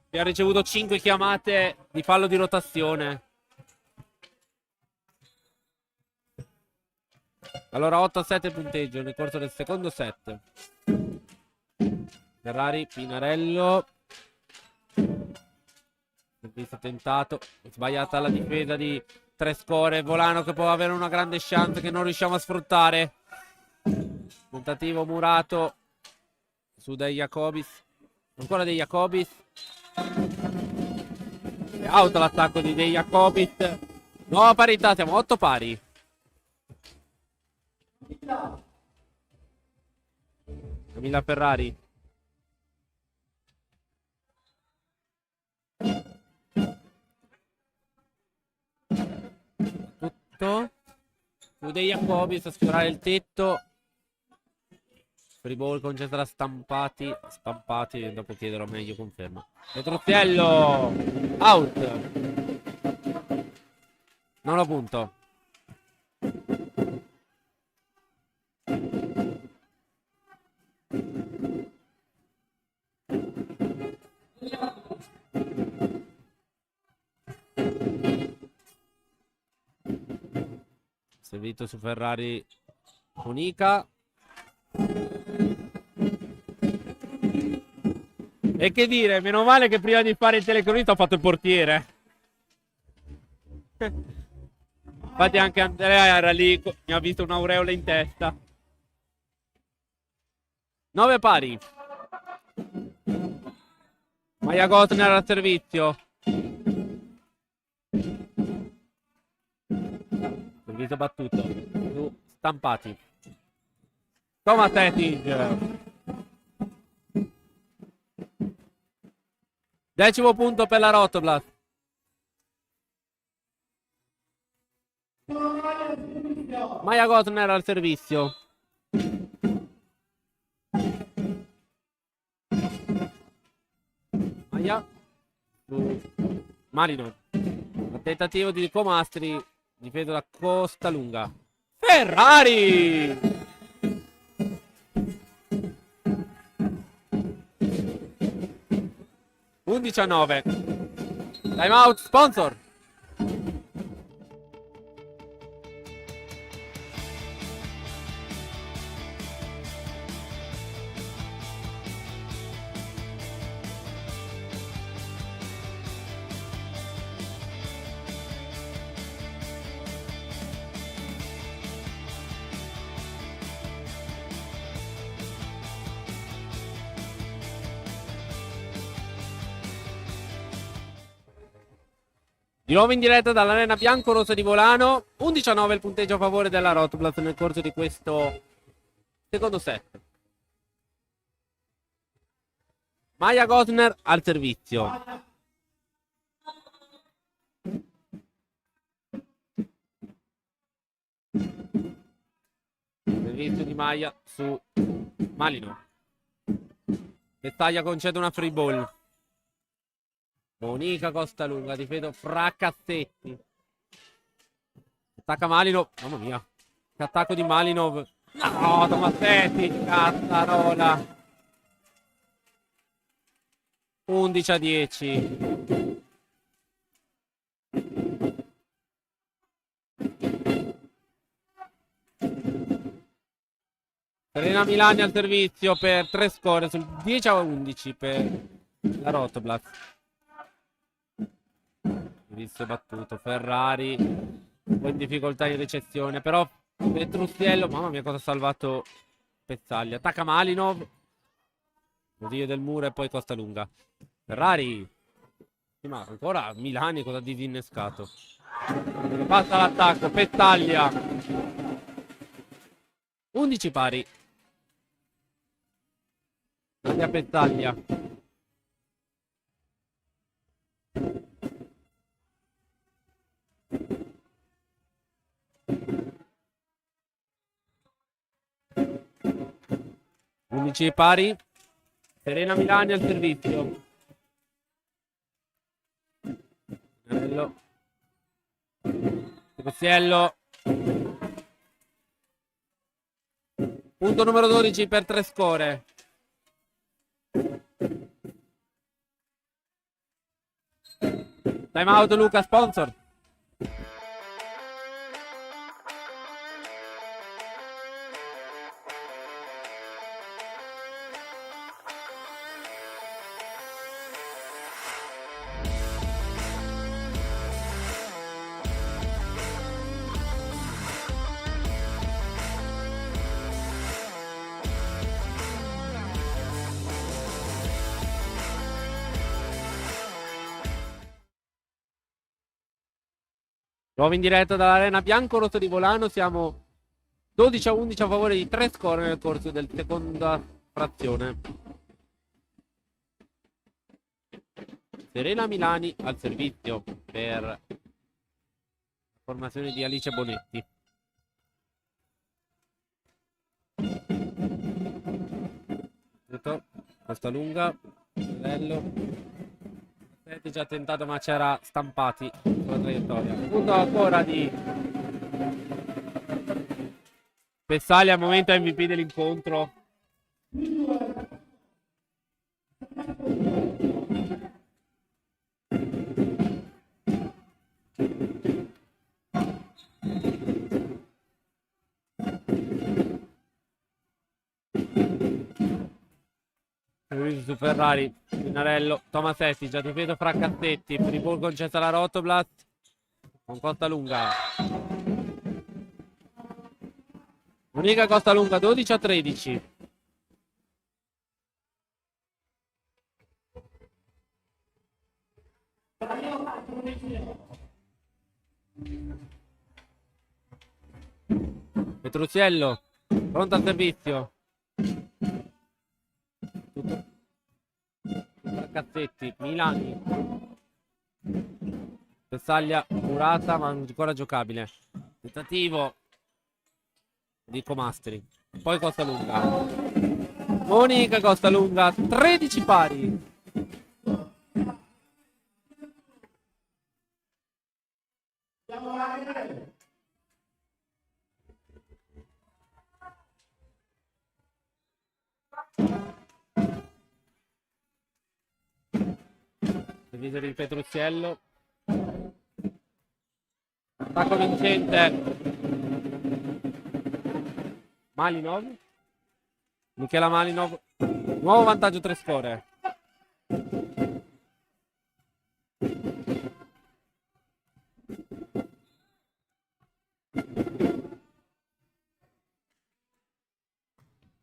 abbiamo ricevuto 5 chiamate di fallo di rotazione. Allora 8-7 il punteggio nel corso del secondo set. Ferrari, Pinarello. Servizio tentato. Sbagliata la difesa di 3 score. Volano che può avere una grande chance che non riusciamo a sfruttare. Tentativo murato su De Jacobis. Ancora De Jacobis. È out l'attacco di De Jacobis. Nuova parità, siamo 8 pari. Camilla Ferrari. Tutto su De Jacobis a sfiorare il tetto. Free ball con Cesare Stampati. Spampati, dopo chiederò meglio conferma. Petruzziello out. Non lo punto. Servito su Ferrari Unica. E che dire, meno male che prima di fare il telecronista ho fatto il portiere. Infatti anche Andrea era lì, mi ha visto un'aureola in testa. 9 pari. Maia Gotner al servizio. Servizio battuto. Su Stampati. Thomas Etig. 10° punto per la Rotoblas. Maia Gotner al servizio. Maia. Marino. Il tentativo di Comastri. Difeso da Costalunga. Ferrari! (11-9). Time out sponsor. Di nuovo in diretta dall'arena bianco-rossa di Volano. 11-9 il punteggio a favore della Rotoblas nel corso di questo secondo set. Maia Gotner al servizio. Servizio di Maia su Malino. Pettaglia concede una free ball. Monica Costalunga, difeso Fracassetti. Attacca Malinov. Mamma mia. Che attacco di Malinov. No, Tomassetti, cazzarola. 11-10. Serena Milani al servizio per 3 score sul 10-11 per la Rotoblat. Servizio battuto. Ferrari un po' in difficoltà in ricezione, però Petruziello, mamma mia cosa ha salvato Pezzaglia. Attacca Malinov. Oddio del muro e poi Costa Lunga. Ferrari. Sì, ma ancora Milani cosa ha disinnescato. Passa l'attacco. Pezzaglia. 11 pari. Nadia Pezzaglia. Pari. Serena Milani al servizio. Bello. Graziello. Punto numero 12 per 3 score. Time out Luca, sponsor. Nuovo in diretta dall'Arena Biancorosso di Volano. Siamo 12-11 a favore di 3 score nel corso del seconda frazione. Serena Milani al servizio per la formazione di Alice Bonetti. Costa Lunga. Bello. Già tentato ma c'era Stampati sulla traiettoria. Punto ancora di Pezzaglia, al momento MVP dell'incontro. Su Ferrari, Pinarello, Tomasetti, già difeso fra Cassetti, Friburgo concessa la Rotoblast con Costa Lunga. Monica Costa Lunga 12-13. Petruziello, pronto al servizio. Tutto. Cazzetti, Milani. Pezzaglia curata ma ancora giocabile. Tentativo di Comastri. Poi Costa Lunga. Monica Costa Lunga 13 pari. Servizio di Petruziello. Attacco vincente. Malinov. Michela Malinov. Nuovo vantaggio 3 score.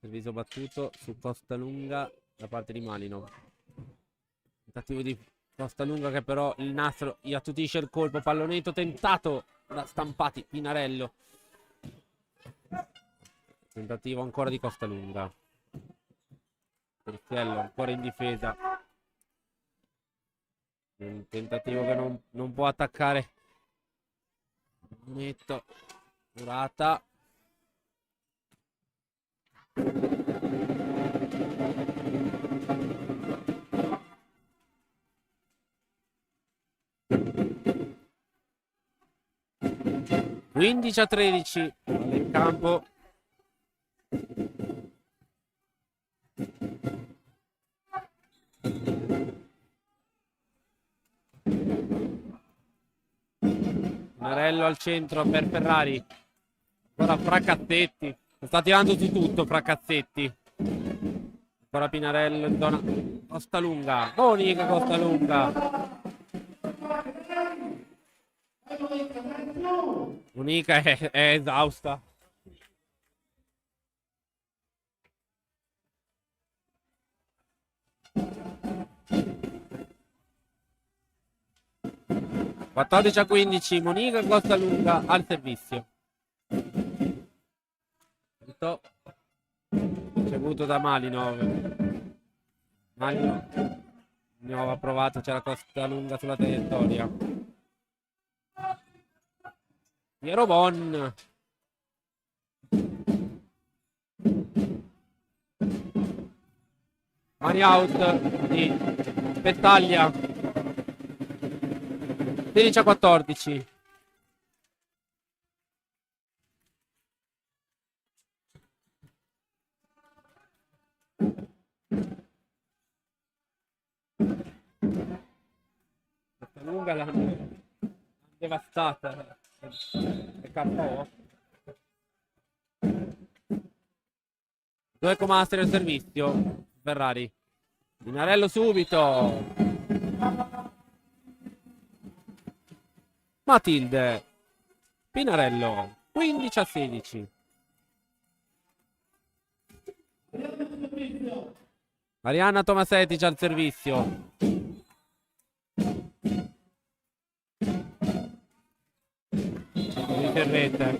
Servizio battuto su Costa Lunga da parte di Malinov. Tentativo di Costa Lunga che però il nastro gli attutisce il colpo. Pallonetto tentato da Stampati. Pinarello. Tentativo ancora di Costa Lunga. Perfiello ancora in difesa. Un tentativo che non può attaccare. Netto. Durata. Quindici a 13 nel campo. Pinarello al centro per Ferrari. Ancora Fracazzetti. Sta tirando su tutto Fracazzetti. Ancora Pinarello in zona Costalunga. Monica Costalunga. Monica è esausta. (14 a 15). Monica Costalunga al servizio. Ricevuto da Malinov. Malinov ha provato, c'è la Costalunga sulla traiettoria. Piero Bon. Mani out di Pettaglia. 16 a 14. Questa lunga l'hanno devastata. È KO. 2,8 nel servizio. Ferrari. Pinarello subito. Matilde. Pinarello. 15 a 16. Marianna Tomasetti al servizio. Rete.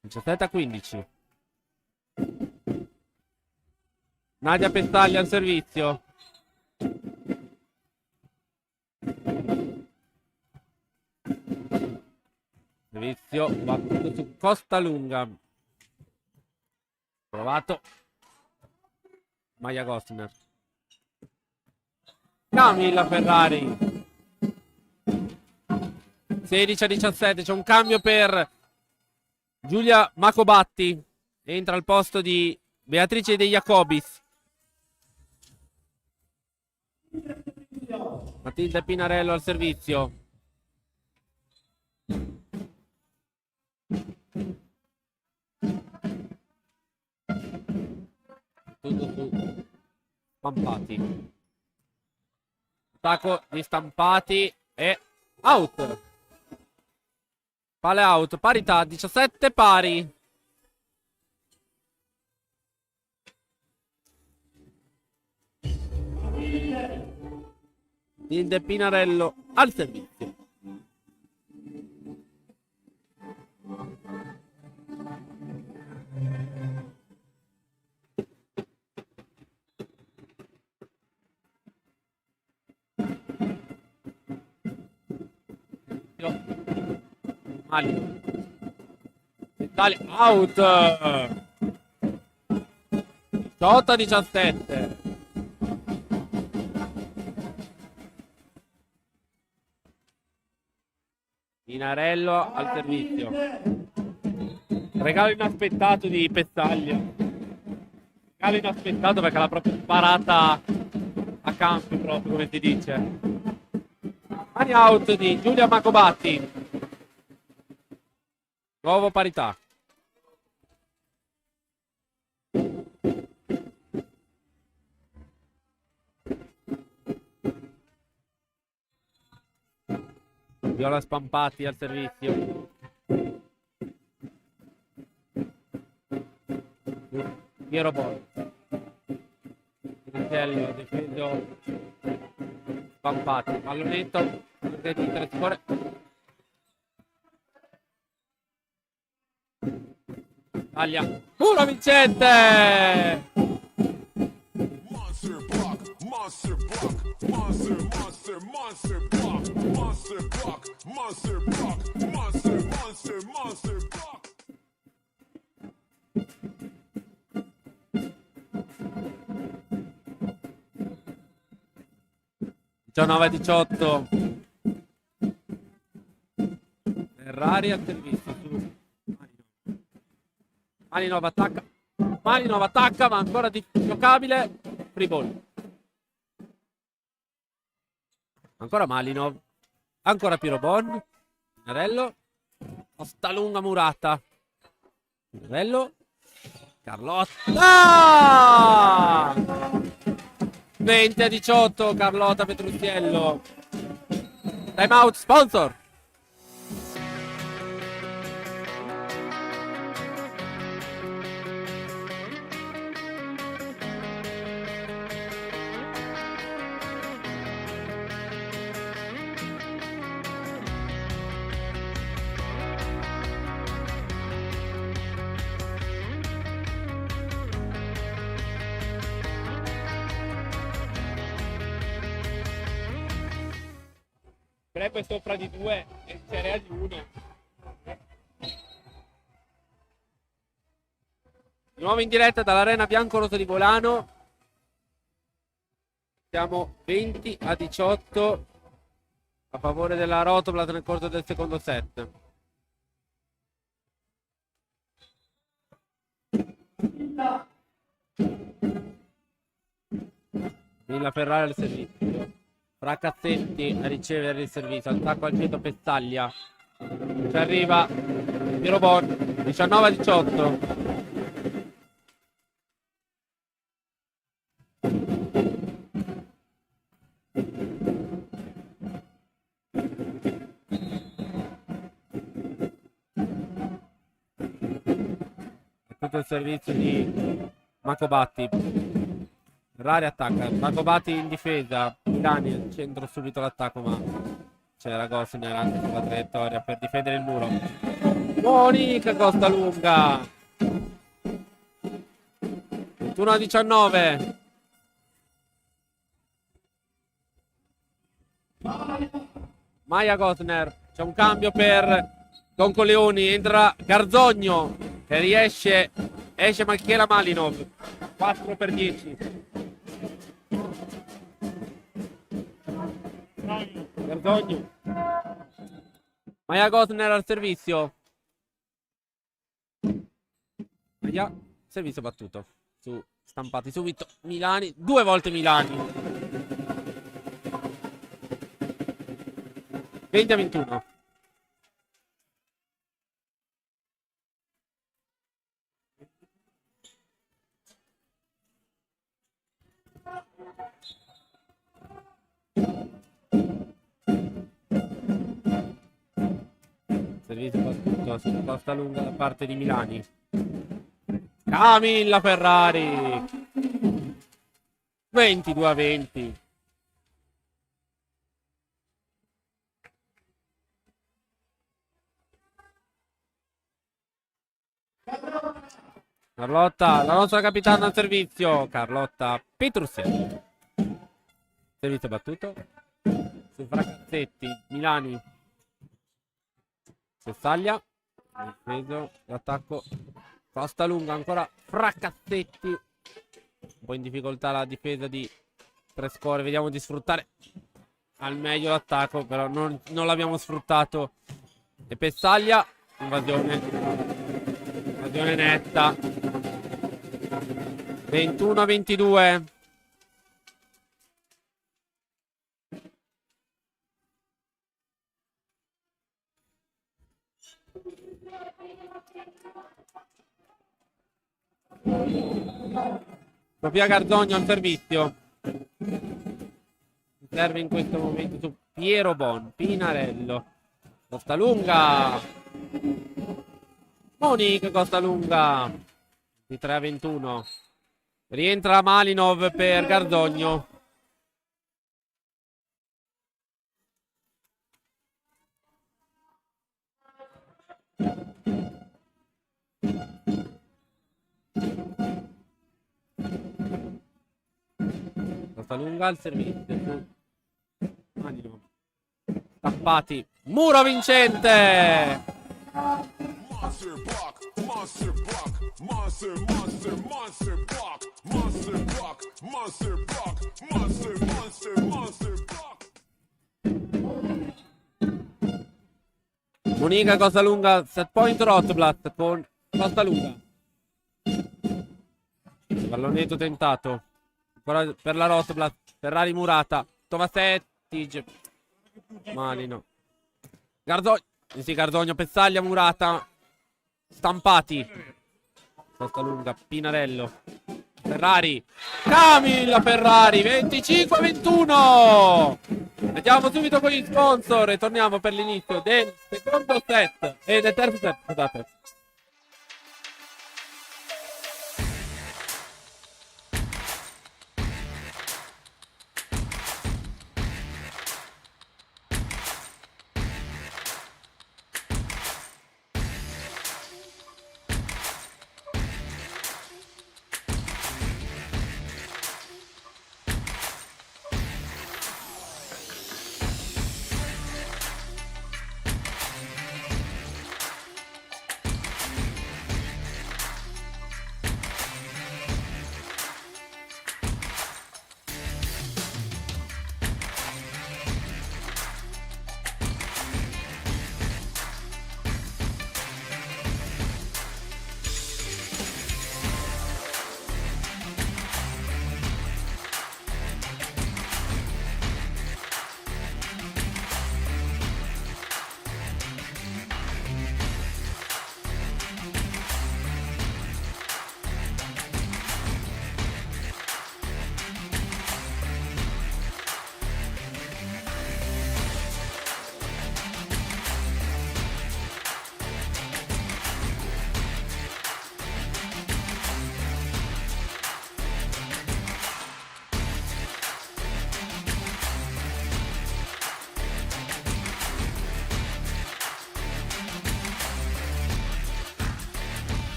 17 a 15. Nadia Pettaglia al servizio. Servizio battuto su Costalunga. Provato Maya Gostner. Camilla Ferrari. 16 a 17. C'è un cambio per Giulia Macobatti. Entra al posto di Beatrice De Jacobis. Matilde Pinarello al servizio. Tutto su Stampati. Attacco di Stampati e out. Pale out, parità, 17 pari. Matilde Pinarello al servizio. Mario. Italia out. 18 a 17. Pinarello al servizio. Regalo inaspettato di Pettaglia. Regalo inaspettato perché l'ha proprio sparata a campi, proprio come si dice. Mani out di Giulia Macobatti. Nuovo parità. Viola Spampati al servizio. Piero Bon. Pinatello difeso. Spampati. Pallonetto. Taglia. Puro vincente! Monster block, monster block, monster, monster, monster block, monster block, monster block, monster, monster, monster block. 19-18. Ferrari al servizio su Malinov attacca. Malinov attacca, ma ancora giocabile. Free ball. Ancora Malinov. Ancora Pirobon. Pinarello. Costa lunga Murata. Pinarello. Carlotta. 20-18 Carlotta Petrucciello. Time out sponsor. Crepe sopra di 2 e Cerea di 1. Di nuovo in diretta dall'Arena Biancorosso di Volano. Siamo 20-18 a favore della Rotoplas nel corso del secondo set. Villa Ferrari al servizio. Fracassetti a ricevere il servizio. Attacco al centro Pestaglia. Ci arriva Pirobon. 19-18. Tutto il servizio di Macobatti. Ferrari attacca, Macobatti in difesa. Milani al centro subito l'attacco, ma c'era Gosner anche sulla traiettoria per difendere il muro. Monica Costa lunga. 21-19. Maia Gosner. C'è un cambio per Don Coleoni. Entra Garzogno che riesce. Esce Michela Malinov. 4-10. Garzogno. Maia Gosner al servizio. Maia, servizio battuto. Su, stampati subito Milani. 2 volte Milani. 20-21. Servizio battuto su Costa lunga da parte di Milani. Camilla Ferrari. 22-20. Carlotta, la nostra capitana al servizio. Carlotta Petrucciello. Servizio battuto. Su Fracassetti. Milani. Pestaglia. Difeso. L'attacco. Costa lunga ancora. Fracassetti. Un po' in difficoltà la difesa di Trescore. Vediamo di sfruttare al meglio l'attacco. Però non l'abbiamo sfruttato. E Pestaglia. Invasione netta. 21-22. Sofia Garzogno al servizio. Serve in questo momento su Piero Bon. Pinarello. Costa lunga. Monica Costa lunga. Di 3-21. Rientra Malinov per Garzogno. Costa lunga al servizio. Malinov. Tappati. Muro vincente. Monster block, monster block, monster, monster, monster block, monster block, monster block, monster, monster, monster block. Monica Costa lunga, set point Rotblat con Costa lunga. Pallonetto tentato. Ancora per la Rotblat. Ferrari Murata. Tomasetti. Malino. Garzogno. Sì, Garzogno, Pezzaglia, Murata. Stampati. Testa lunga, Pinarello. Ferrari. Camilla Ferrari, 25-21. Andiamo subito con gli sponsor e torniamo per l'inizio del secondo set. E del terzo set, scusate.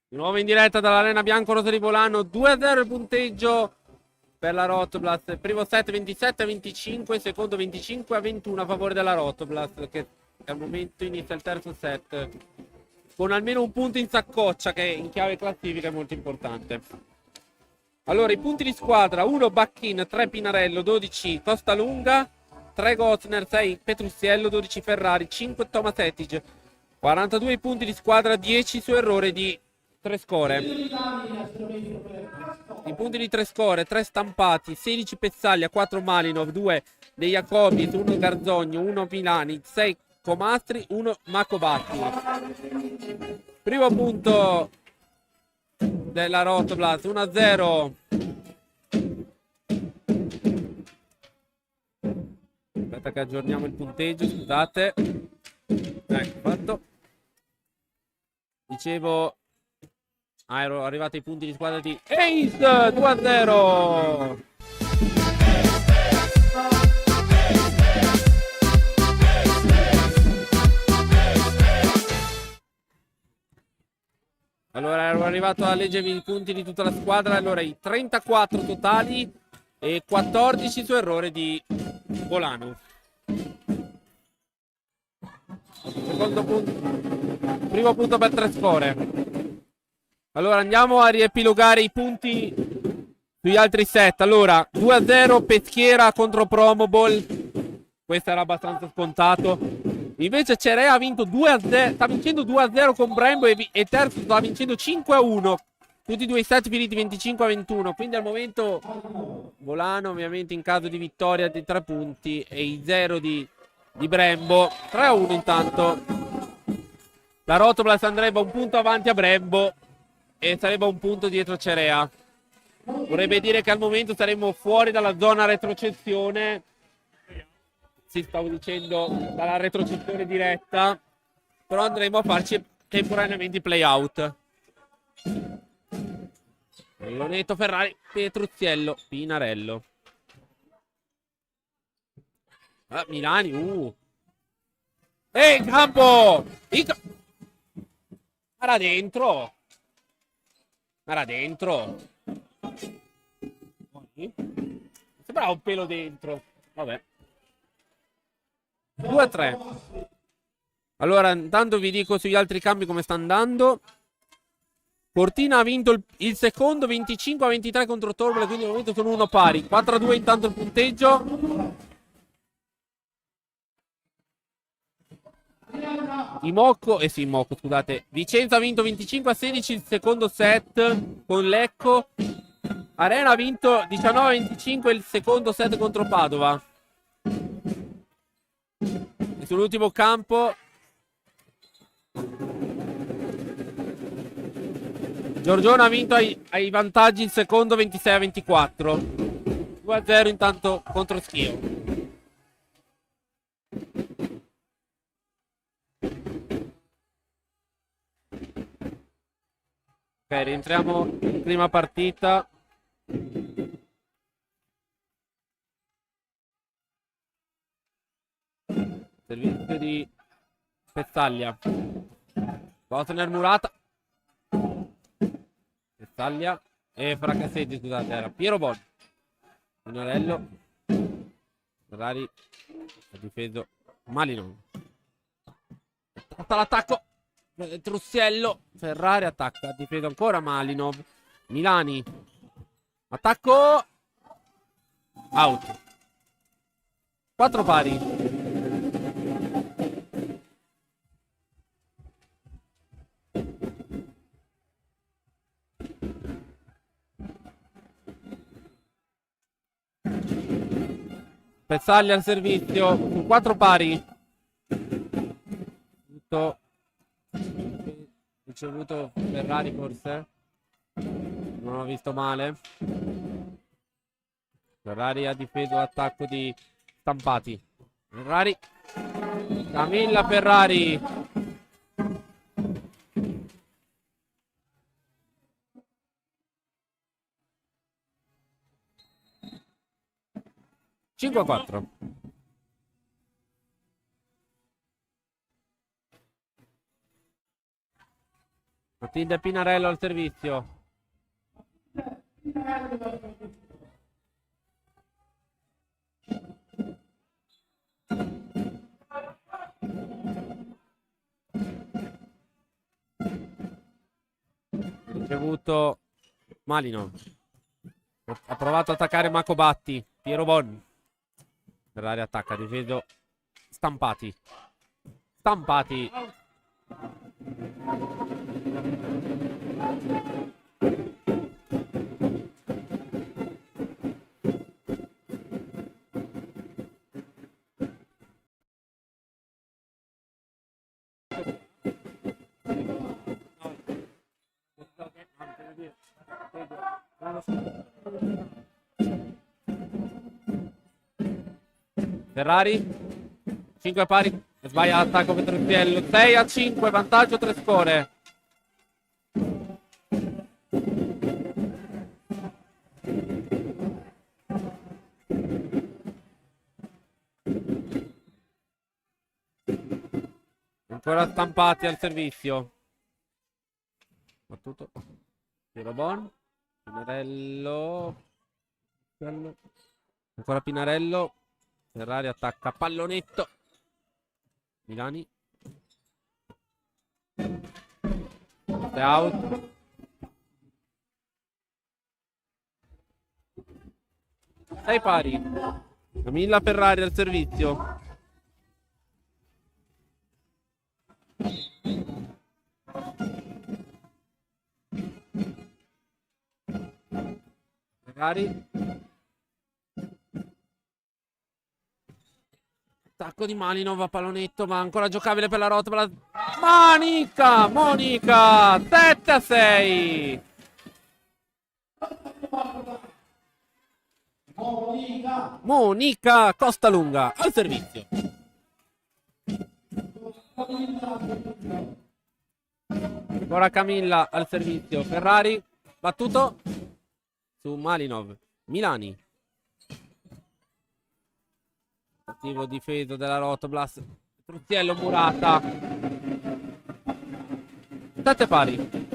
Di nuovo in diretta dall'Arena Bianco-Rosa di Volano, 2-0 il punteggio per la Rotoblas. Primo set 27-25, secondo 25-21 a favore della Rotoblas, che al momento inizia il terzo set con almeno un punto in saccoccia, che in chiave classifica è molto importante. Allora, i punti di squadra: 1 Bacchin, 3 Pinarello, 12 Costalunga, 3 Gozner, 6 Petrussiello, 12 Ferrari, 5 Tomasetic. 42 punti di squadra, 10 su errore di Trescore. I punti di Trescore: 3 Stampati, 16 Pezzaglia, 4 Malinov, 2 De Jacobis, 1 Garzogno, 1 Milani, 6 Comastri, 1 Macovacchi. Primo punto della Rotoblas, 1-0. Aspetta che aggiorniamo il punteggio, scusate. Ecco, fatto. Dicevo, ero arrivato ai punti di squadra di Ace, 2-0. Allora, ero arrivato a leggervi i punti di tutta la squadra. Allora, i 34 totali e 14 su errore di Volano. Secondo punto, primo punto per Trescore. Allora, andiamo a riepilogare i punti sugli altri set. Allora, 2-0 Peschiera contro Promoball. questo era abbastanza scontato. Invece Cerea ha vinto 2-0, sta vincendo 2-0 con Brembo e terzo sta vincendo 5-1. Tutti e due i set finiti 25-21. Quindi al momento Volano ovviamente in caso di vittoria di 3 punti e i 0 di Brembo. 3-1 intanto. La Rotoblas andrebbe un punto avanti a Brembo e sarebbe un punto dietro Cerea. Vorrebbe dire che al momento saremmo fuori dalla zona retrocessione. Sì, stavo dicendo dalla retrocessione diretta. Però andremo a farci temporaneamente i play-out. Lonetto, Ferrari, Petruzziello, Pinarello. Milani, in campo! Era dentro. Era dentro. Sembrava un pelo dentro. Vabbè. 2-3. Allora, intanto vi dico sugli altri cambi come sta andando. Cortina ha vinto il secondo 25-23 contro Torbole, quindi al momento sono 1 pari. 4-2 intanto il punteggio. Imocco, scusate. Vicenza ha vinto 25-16 il secondo set con Lecco. Arena ha vinto 19-25 il secondo set contro Padova. E sull'ultimo campo Giorgione ha vinto ai vantaggi il secondo 26-24. 2-0 intanto contro Schio. Ok, rientriamo in prima partita. Servizio di Pezzaglia. Bosner Murata. Pezzaglia e Fracassetti, scusate, era Piero Bon. Minarello. Ferrari ha difeso Malino. L'attacco. Trussiello. Ferrari attacca. Ha difeso ancora Malinov. Milani. Attacco. Out. 4 pari. Pezzaglia al servizio. 4 pari. Tutto ricevuto Ferrari forse. Non ho visto male. Ferrari ha difeso l'attacco di Stampati. Ferrari. Camilla Ferrari. Cinque a 4. Matilde Pinarello al servizio. Ricevuto Malino. Ha provato ad attaccare Marco Batti. Piero Bon. Ferrari attacca, difeso Stampati. Stampati. Ferrari 5 pari, sbaglia l'attacco Petruzziello. 6 a 5, vantaggio 3 score. Ancora Stampati al servizio. Battuto Piero Bon. Pinarello. Ancora Pinarello. Ferrari attacca pallonetto. Milani. Out. Sei pari. Camilla Ferrari al servizio. Ferrari. Attacco di Malinov a pallonetto, ma ancora giocabile per la Rotoplas. Monica 7-6. Monica Costalunga al servizio. Ancora Camilla al servizio. Ferrari battuto su Malinov. Milani. Attivo difeso della Rotoplas. Truzziello Murata. 7 pari.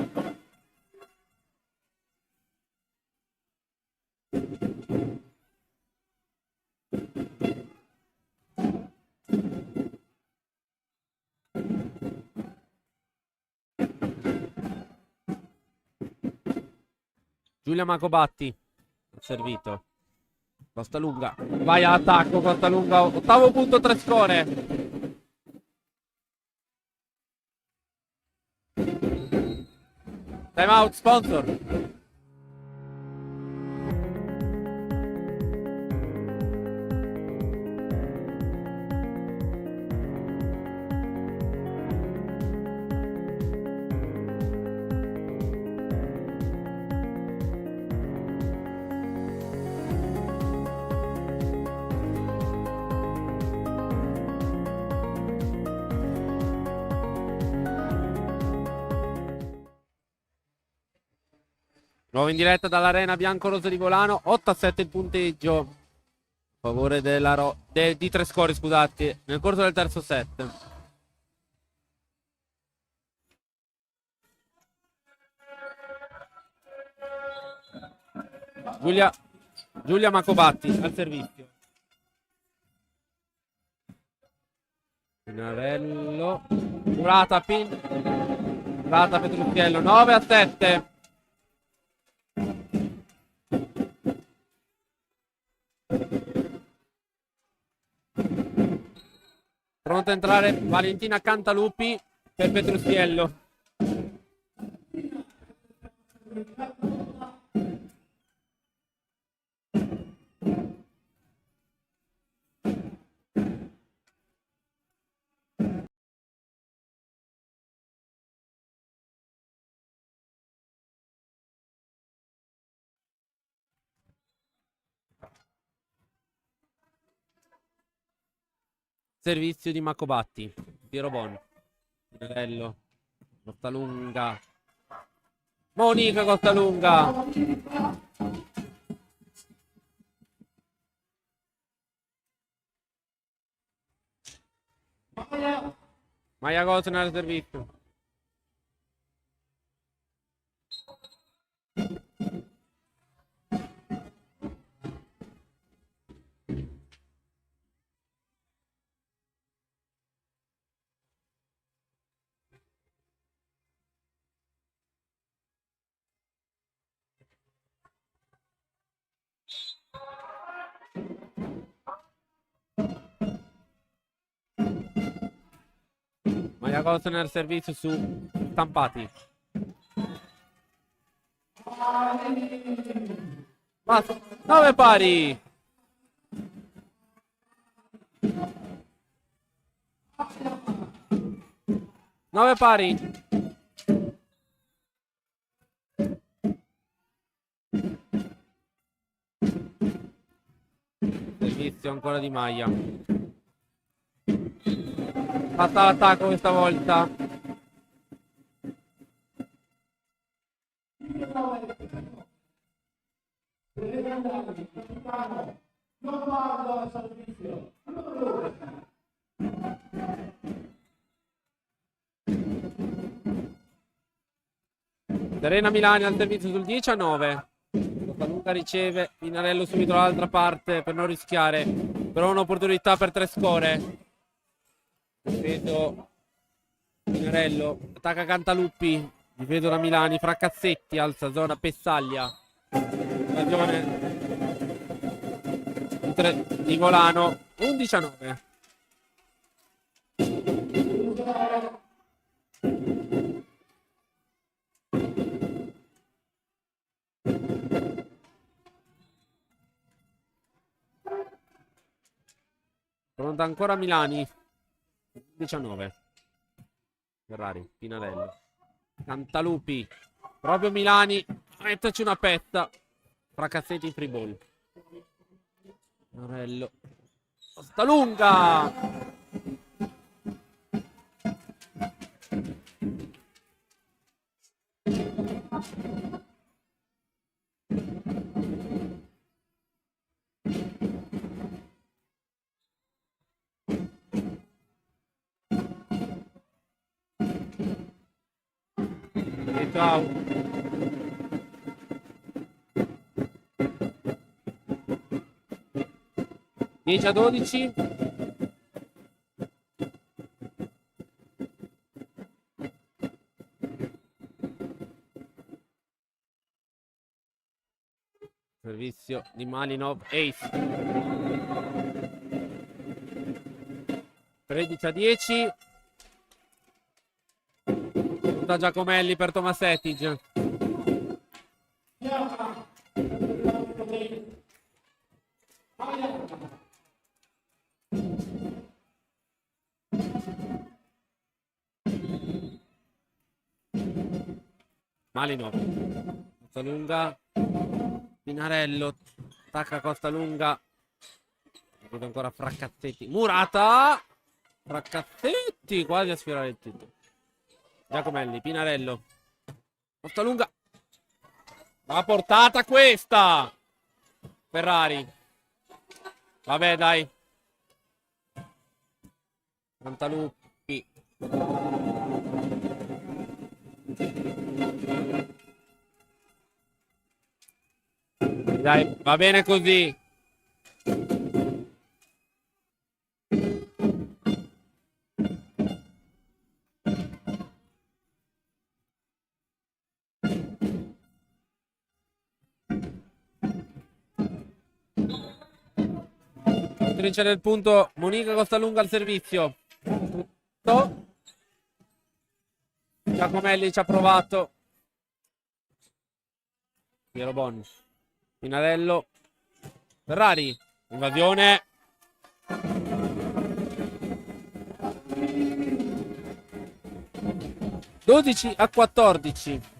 Giulia Macobatti ha servito. Costalunga vai all'attacco. Costalunga, ottavo punto, 3 score. Time out sponsor. Nuovo in diretta dall'Arena Biancorosa di Volano. 8-7 il punteggio a favore della di 3 score, scusate, nel corso del terzo set. Giulia Macobatti al servizio. Pinarello. Murata Petruzziello. 9-7. Pronta a entrare Valentina Cantalupi per Petruzziello. Servizio di Macobatti. Piero Bon. Pinarello. Costalunga. Monica Costalunga. Maia Gosena al servizio. Maia Gosena al servizio su Stampati. Basta. 9 pari. Nove pari. Servizio ancora di Maia. Fatta l'attacco questa volta. Serena Milani al servizio sul 10-9. Costalunga riceve, Pinarello subito dall'altra parte per non rischiare, però un'opportunità per 3 score. Difeso Pinarello, attacca Cantaluppi, difeso da Milani, Fraccazzetti, alza zona Pessaglia. Occasione di Volano, 11-9. Pronta ancora Milani. 19. Ferrari, Pinarello. Cantalupi. Proprio Milani. Metterci una pezza. Fracassetti in free ball. Pinarello. Costalunga. E ciao. Dieci a 12. Servizio di Malinov, ace. 13 a 10. Da Giacomelli per Tomasetic. Malinov. Costalunga. Pinarello. Attacca Costalunga. Vedo ancora Fraccazzetti. Murata. Fraccazzetti. Quasi a sfiorare il titolo. Giacomelli. Pinarello. Costalunga. La portata questa. Ferrari. Vabbè, dai. Cantalupi. Dai, va bene così. Stringe del punto Monica Costalunga al servizio. Tutto. Giacomelli ci ha provato. Piero Bonus. Pinarello. Ferrari. Invasione. (12 a 14).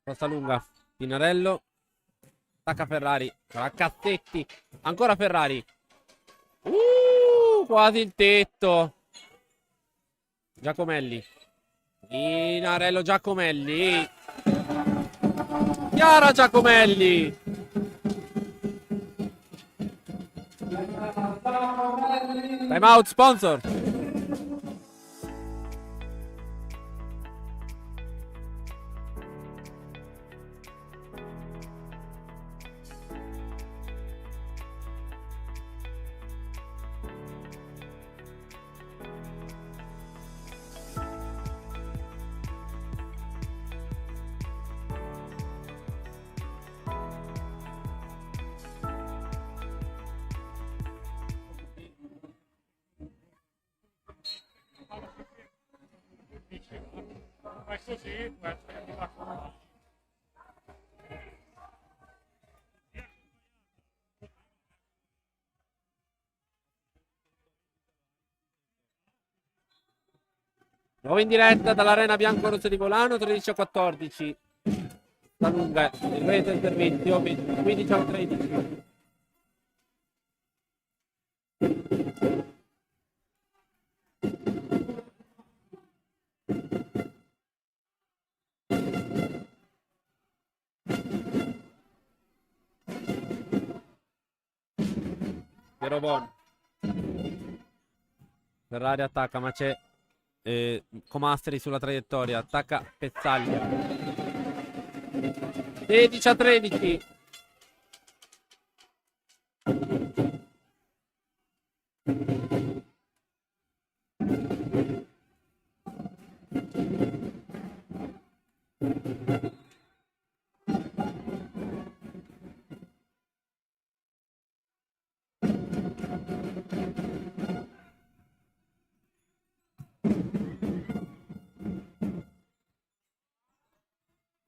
Costalunga. Pinarello. Attacca Ferrari. Fraccazzetti. Ancora Ferrari. Quasi il tetto. Giacomelli. Pinarello Giacomelli. Chiara Giacomelli. Time out sponsor. Questo sì, questo è di 9 in diretta dall'Arena Bianco-Rosso di Volano, 13 a 14. La lunga, il rete del servizio, 15 a 13. Piero Bon. Ferrari attacca, ma c'è Comastri sulla traiettoria. Attacca Pezzaglia. 16 a 13.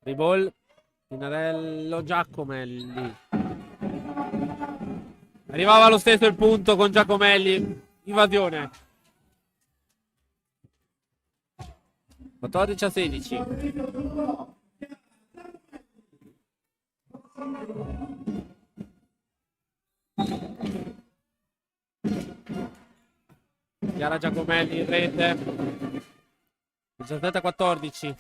Free ball. Pinarello, Giacomelli. Arrivava lo stesso il punto con Giacomelli. Invasione. 14-16. Chiara Giacomelli in rete. 17-14.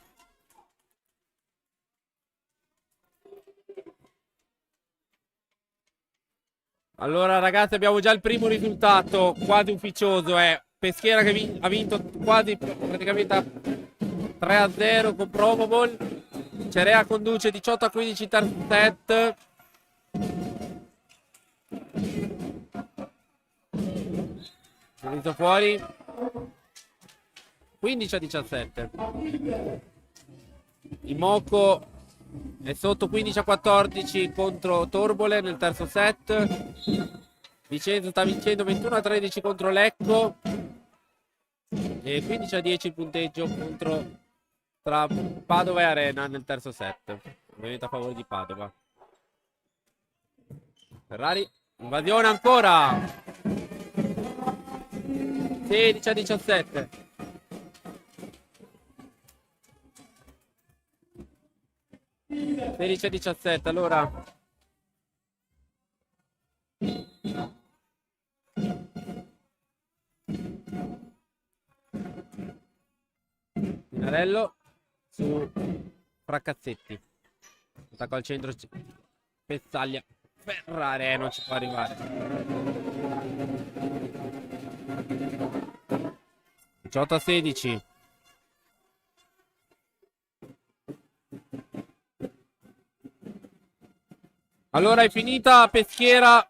Allora ragazzi, abbiamo già il primo risultato quasi ufficioso, è Peschiera che ha vinto quasi praticamente 3-0 con Promoball. Cerea conduce 18-15 in terzo set. È venuto fuori 15-17. Imoco è sotto 15-14 contro Torbole nel terzo set. Vincenzo sta vincendo 21-13 contro Lecco. E 15-10 il punteggio contro tra Padova e Arena nel terzo set. Ovviamente a favore di Padova. Ferrari, invasione ancora. 16-17. 16-17, allora Pinarello su Fraccazzetti. Attacco al centro, Pezzaglia. Ferrari non ci può arrivare. 18-16. Allora è finita Peschiera.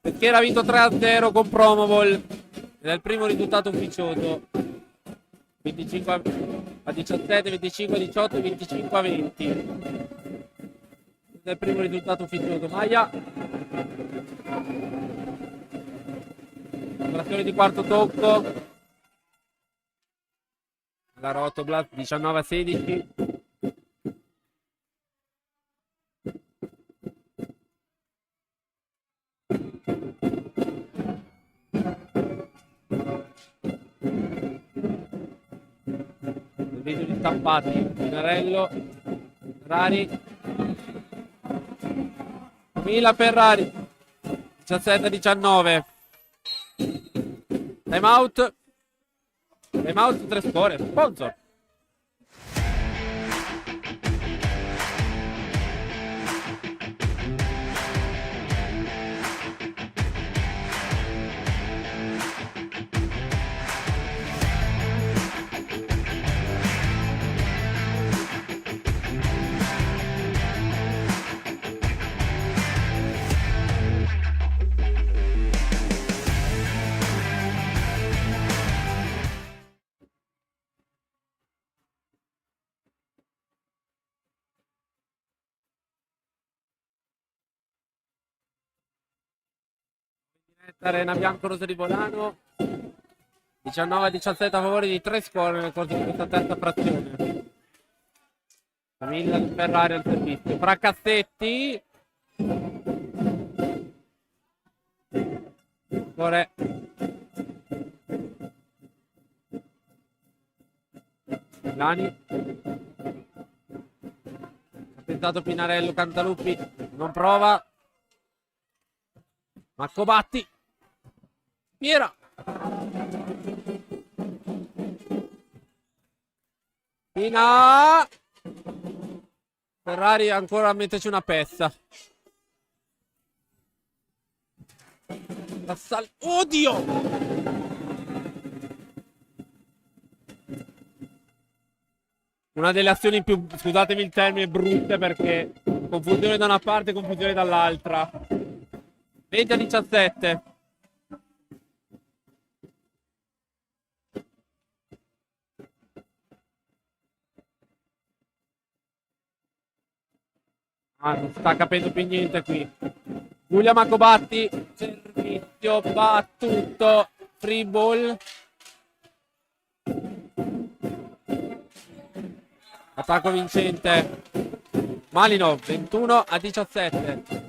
Peschiera ha vinto 3-0 con Promoball. Ed è il primo risultato ufficioso. 25-17, 25-18, 25-20. Ed è il primo risultato ufficioso. Maia. Operazione di quarto tocco. La Rotoblast 19-16. Video di stampati. Pinarello. Ferrari. Mila Ferrari. 17-19. Time out. Time out 3 score. Sponsor. Arena Biancorosa di Volano 19-17 a favore di 3 score nel corso di questa terza frazione. Camilla Ferrari al servizio. Fracassetti. Score. Lani. Ha pensato Pinarello, Cantaluppi non prova. Marco Batti. Piera. Pina. Ferrari ancora a metterci una pezza. Oddio! Una delle azioni più, scusatemi il termine, brutte, perché confusione da una parte e confusione dall'altra. 20-17. Non sta capendo più niente qui. Giulia Macobatti, servizio battuto, free ball. Attacco vincente Malinov 21-17.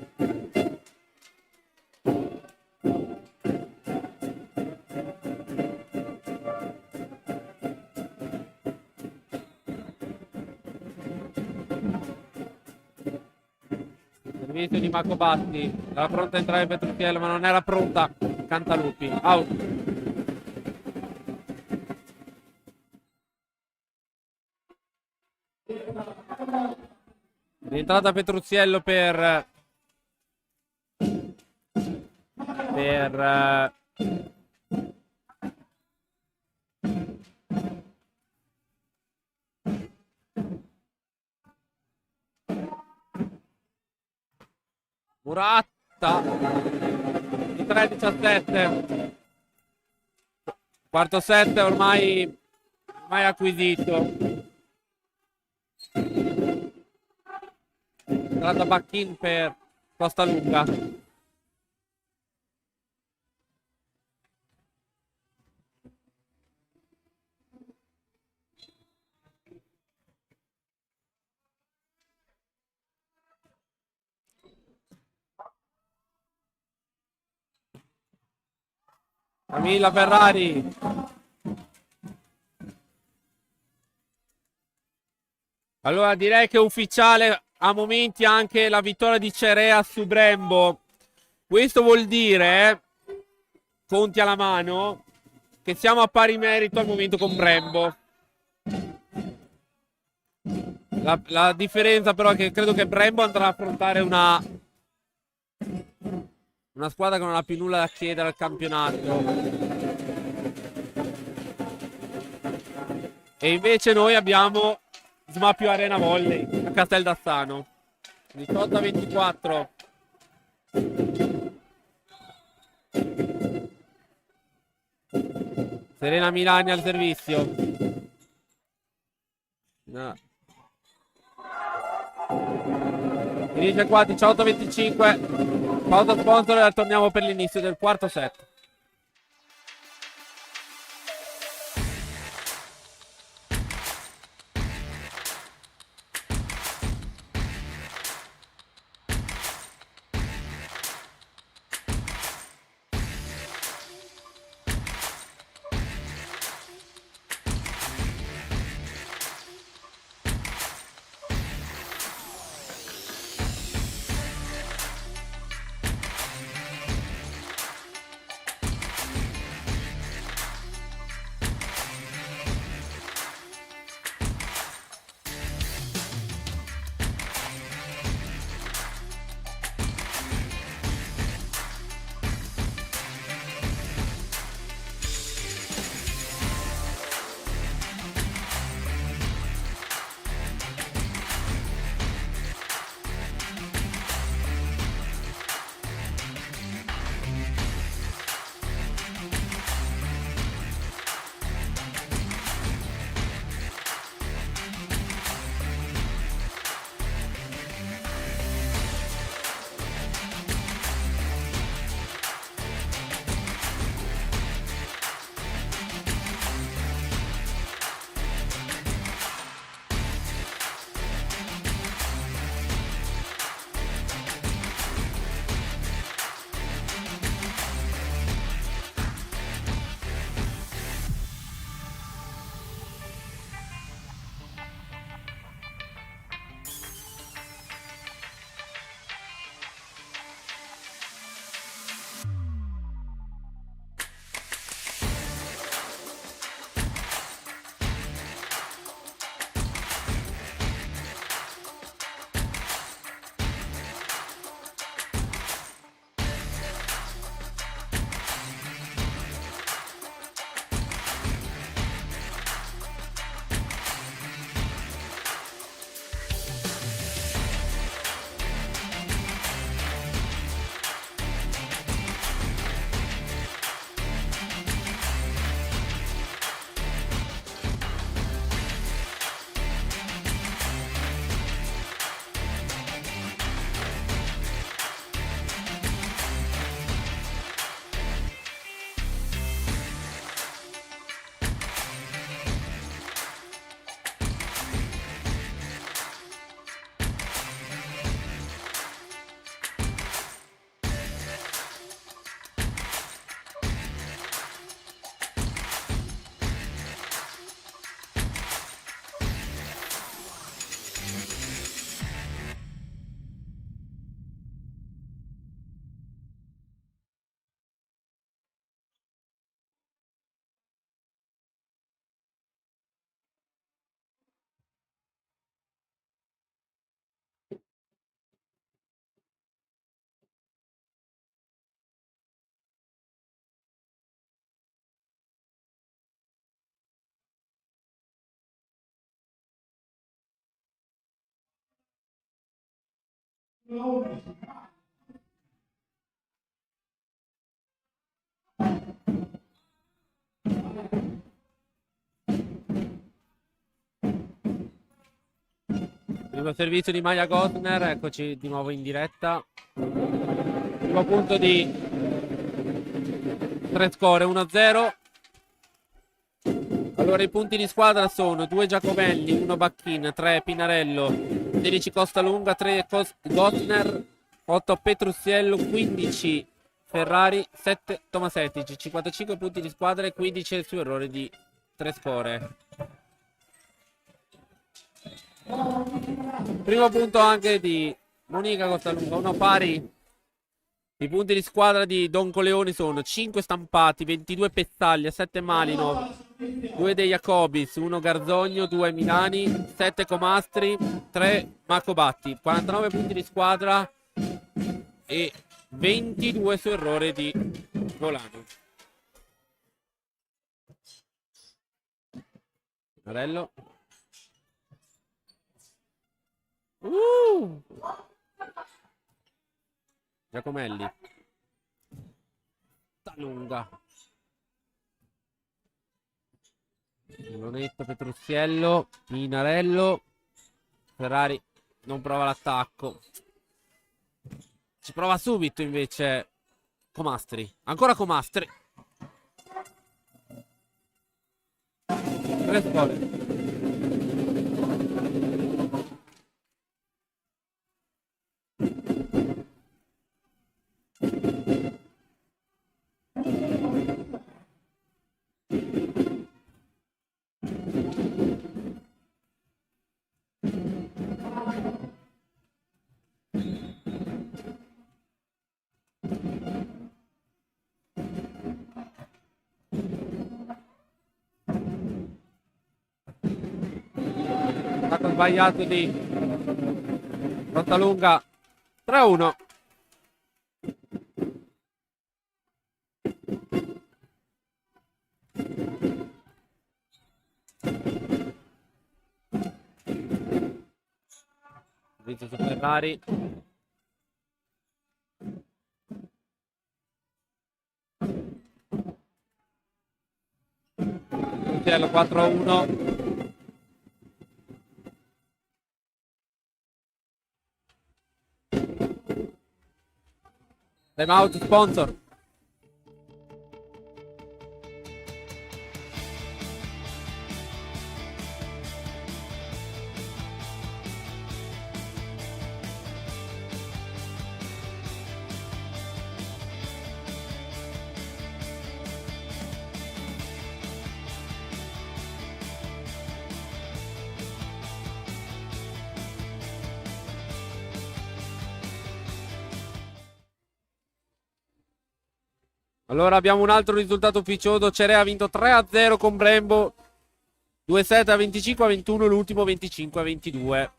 Servizio di Marco Batti. Era pronta a entrare Petrucchiello, ma non era pronta Cantalupi. Out. Rientrata Petruzziello per Muratta di 3-17. Quarto set ormai acquisito. Entrata back-in per Costa Lunga. Camilla Ferrari. Allora direi che è ufficiale a momenti anche la vittoria di Cerea su Brembo. Questo vuol dire, conti alla mano, che siamo a pari merito al momento con Brembo. La differenza però è che credo che Brembo andrà ad affrontare una squadra che non ha più nulla da chiedere al campionato. E invece noi abbiamo Smapio Arena Volley a Casteldazzano. 18-24. Serena Milani al servizio. No. Finisce qua 18-25. Pausa sponsor e torniamo per l'inizio del quarto set. Primo servizio di Maya Gosner, eccoci di nuovo in diretta. Primo punto di 3 score, 1-0. Allora i punti di squadra sono 2 Giacomelli, 1 Bacchin, 3 Pinarello, 16 Costalunga, 3 Gosner, 8 Petrusiello, 15 Ferrari, 7 Tomasetti, 55 punti di squadra e 15 su errore di 3 score. Primo punto anche di Monica Costalunga, 1 pari. I punti di squadra di Don Coleoni sono 5 Stampati, 22 Pezzaglia, 7 Malino, 2 De Jacobis, 1 Garzogno, 2 Milani, 7 Comastri, 3 Macobatti. 49 punti di squadra e 22 su errore di Volano. Marello. Giacomelli. Talunga. Lonetto, Petrusiello, Pinarello. Ferrari non prova l'attacco. Ci prova subito invece Comastri. Ancora Comastri. 3 score. Attacco sbagliato di Frontalunga. 3-1. Servizio su Ferrari. Puntiello 4-1. Time out sponsor. Allora abbiamo un altro risultato ufficioso. Cerea ha vinto 3-0 con Brembo. 2-7 a 25-21, l'ultimo 25-22.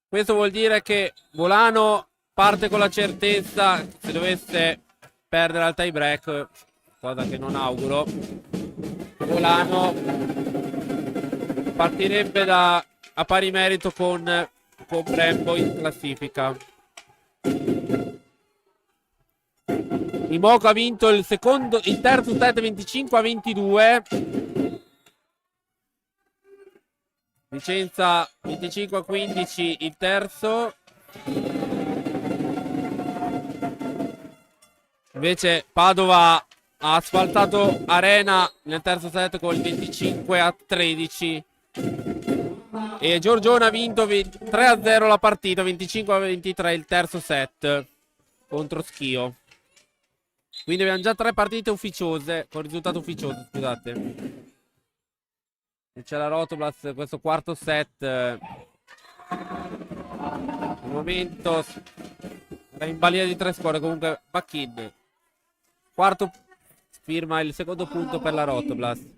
Questo vuol dire che Volano parte con la certezza, se dovesse perdere al tie break, cosa che non auguro, Volano partirebbe a pari merito con Brembo in classifica. Imoco ha vinto il terzo set 25-22. Vicenza 25-15 il terzo. Invece Padova ha asfaltato Arena nel terzo set con il 25-13. E Giorgione ha vinto 3-0 la partita, 25-23 il terzo set contro Schio. Quindi abbiamo già 3 partite ufficiose, con risultato ufficioso, scusate. E c'è la Rotoblas, questo quarto set. Al momento era in balia di 3 score, comunque Bacchin. Quarto firma il secondo punto per la Rotoblas.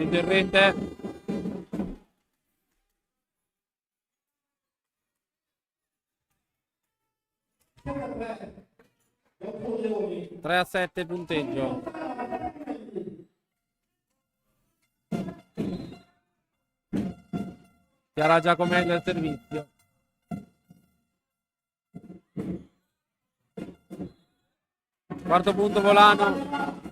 Partito in rete. Tre a 7 punteggio. Chiara Giacomelli al servizio. Quarto punto Volano.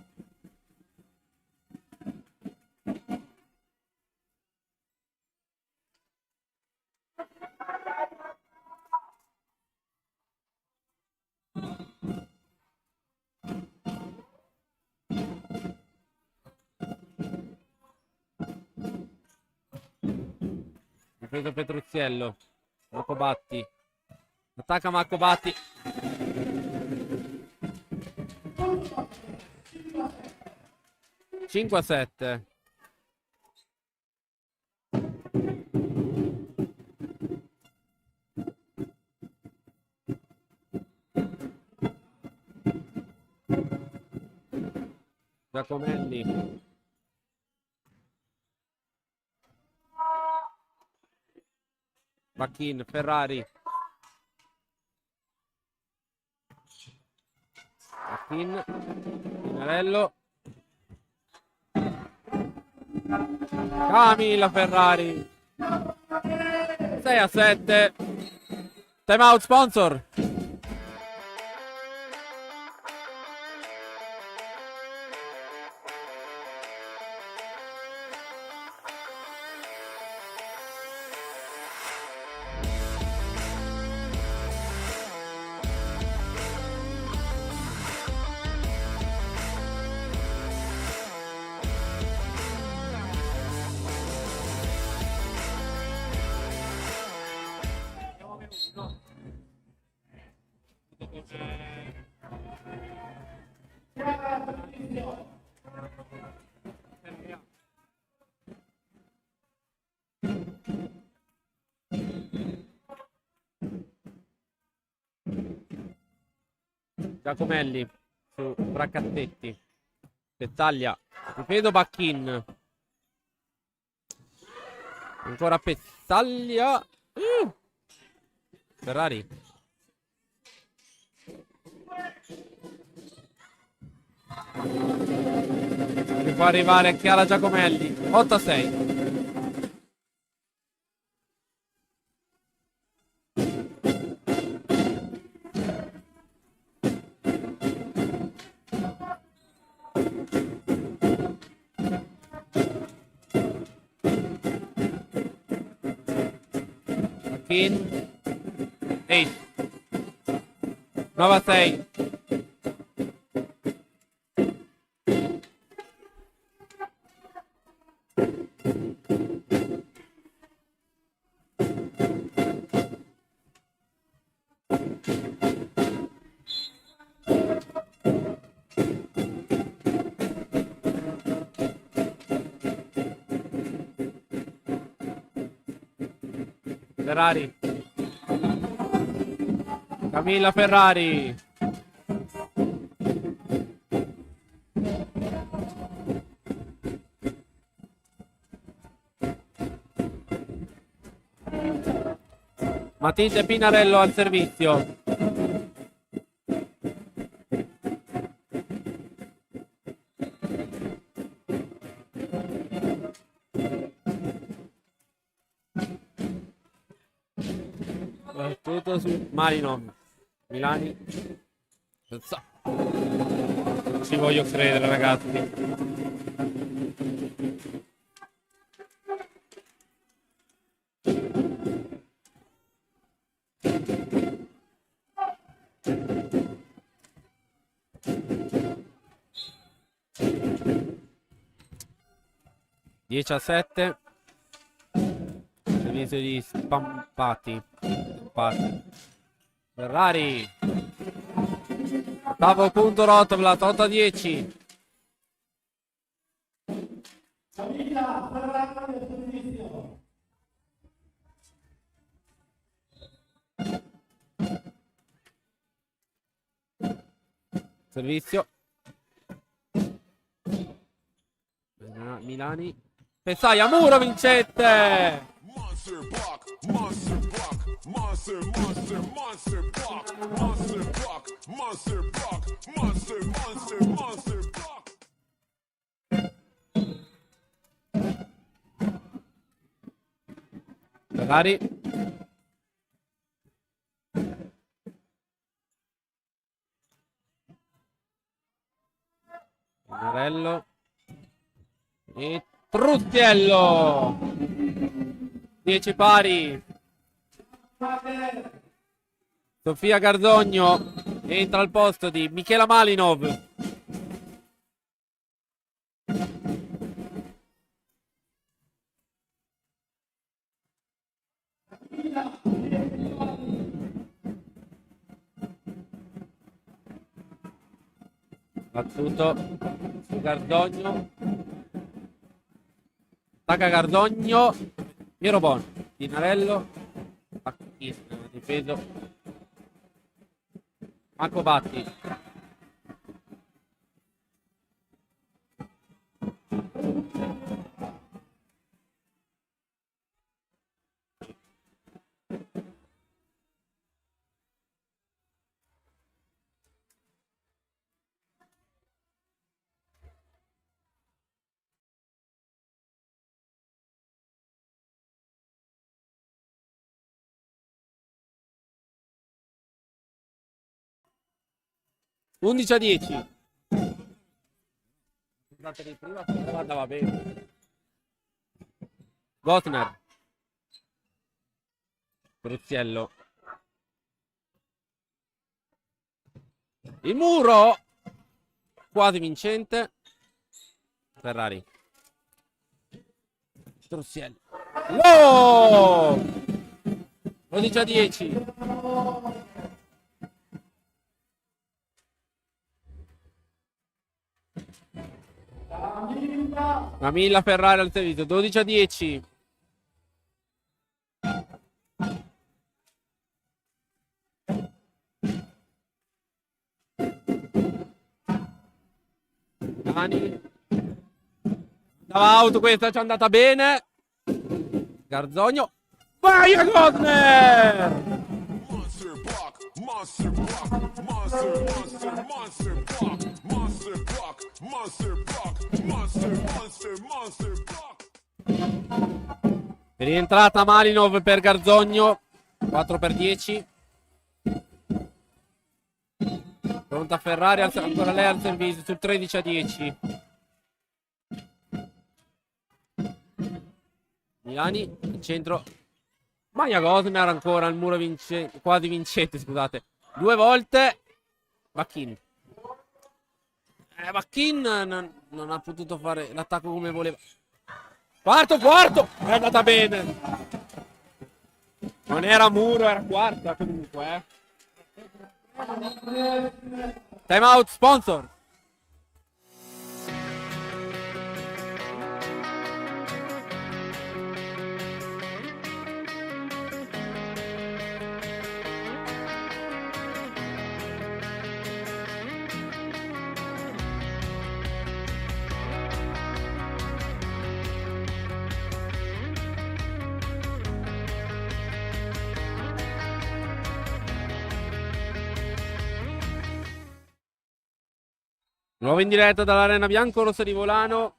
Difesa Petruzziello. Marco Batti. Attacca Marco Batti. Cinque a 7. Giacomelli. Bacchin, Ferrari. Bacchin. Pinarello. Camilla Ferrari. 6 a 7. Time out sponsor. Giacomelli su Braccattetti. Pezzaglia. Difeso Bacchin. Ancora Pezzaglia. Ferrari. Mi fa arrivare Chiara Giacomelli. 8 a 6. Bacchin. 8. 9 a 6. Ferrari. Camilla Ferrari. Matilde Pinarello al servizio. Tutto su Marino. Milani. Non ci voglio credere, ragazzi. Dieci a 7. Servizio di Spampati. Ferrari. Ottavo punto Rotoblat, 8 a 10. Servizio. Milani. Pensaia, muro vincente! Monster block, monster block, monster, monster, monster block, monster block, monster block, monster, monster, monster block. Ferrari. Pinarello. E Truzziello. 10 pari. Sofia Gardogno entra al posto di Michela Malinov. Battuto su Gardogno. Attacca Gardogno. Piero Bon. Pinarello. Difeso. Marco Batti. Undici a 10. Scusate di prima, andava bene. Gotner. Bruziello. Il muro. Quasi vincente. Ferrari. Bruziello. No! 12 a 10. Camilla Ferrari al servizio. 12 a 10. Dani. Andava auto questa, ci è andata bene. Garzogno. Vai a Gotner! Monster block, monster block, monster, monster, monster block, monster block, monster block, monster, monster, monster block. Rientrata Malinov per Garzogno. 4 per 10. Pronta Ferrari, ancora lei al servizio sul 13 a 10. Milani, in centro. Maia Gosner ancora al muro quasi vincente, scusate. 2 volte. Bacchin. Bacchin non ha potuto fare l'attacco come voleva. Quarto! È andata bene. Non era muro, era quarta comunque, Time out sponsor. Nuovo in diretta dall'Arena Bianco-Rossa di Volano.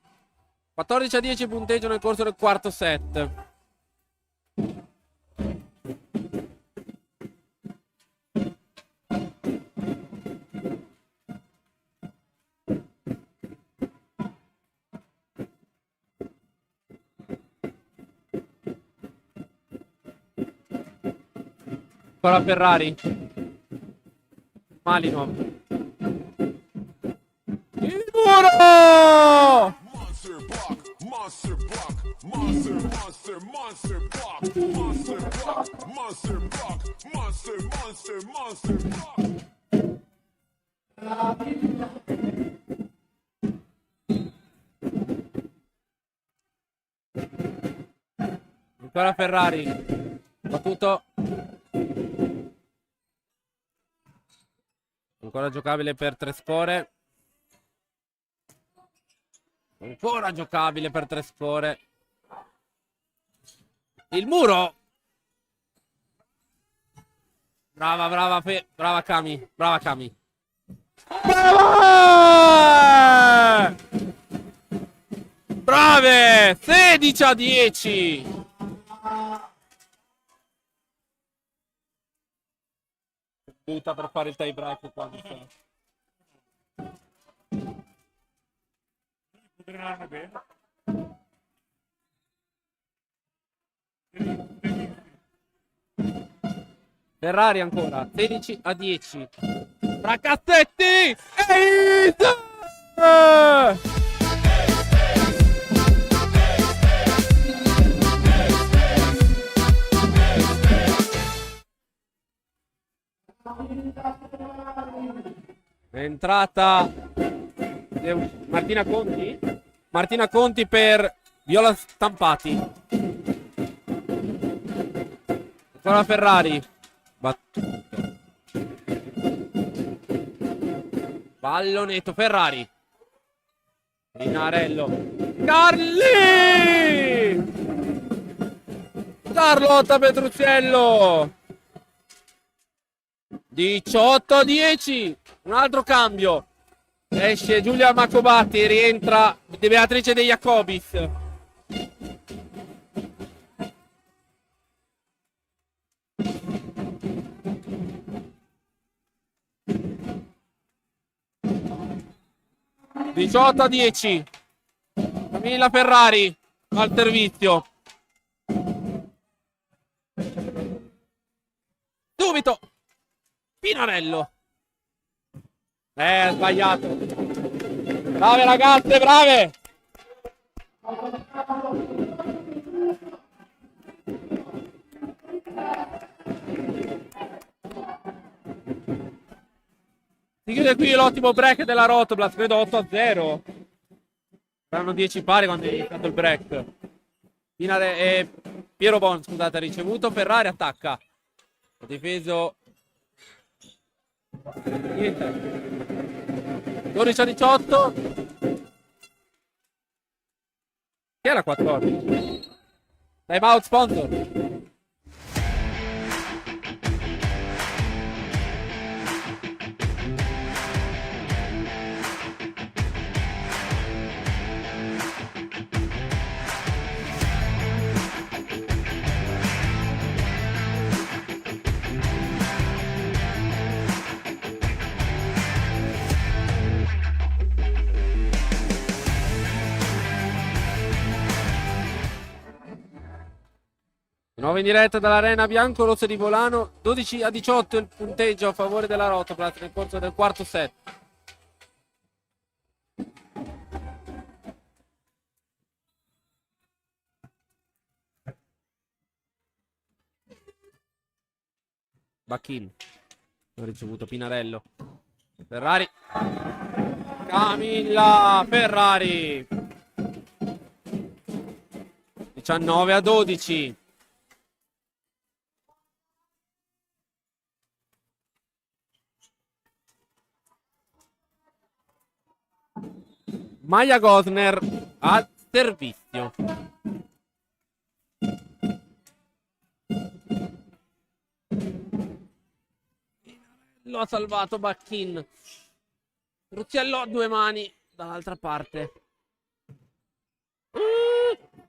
14 a 10 punteggio nel corso del quarto set. Ancora Ferrari. Malinov. Il muro! Monster block, monster block, monster, monster, monster block, monster block, monster block, monster, monster, monster block. Ancora Ferrari. Battuto. Ancora giocabile per 3 score. Ancora giocabile per 3 score. Il muro. Brava, brava, brava Cami. Brava Cami. Brava! Brave! 16-10. Butta per fare il tie break qua. Potranno bene. Ferrari ancora 16-10. Fracassetti! Ehi! È entrata Martina Conti? Martina Conti per Viola Stampati. Ancora Ferrari. Battuto. Pallonetto Ferrari. Pinarello. Carli! Carlotta Petruccello. 18-10. Un altro cambio. Esce Giulia Macobatti, rientra Beatrice De Jacobis. Diciotto a 10. Camilla Ferrari al servizio. Subito Pinarello. Sbagliato. Brave ragazze, brave. Si chiude qui l'ottimo break della Rotoblas, credo 8-0. Saranno 10 pari quando è iniziato il break. Piero Bon, scusate, ha ricevuto. Ferrari attacca. Ha difeso. Niente. 12-18. Chi è la 14? Time out sponsor. Nuova in diretta dall'Arena Bianco-Rosso di Volano, 12-18 il punteggio a favore della Rotoplas nel corso del quarto set. Bacchin, ha ricevuto Pinarello. Ferrari. Camilla Ferrari. 19-12. Maya Gosner al servizio. Lo ha salvato Bacchin. Ruziello a due mani dall'altra parte.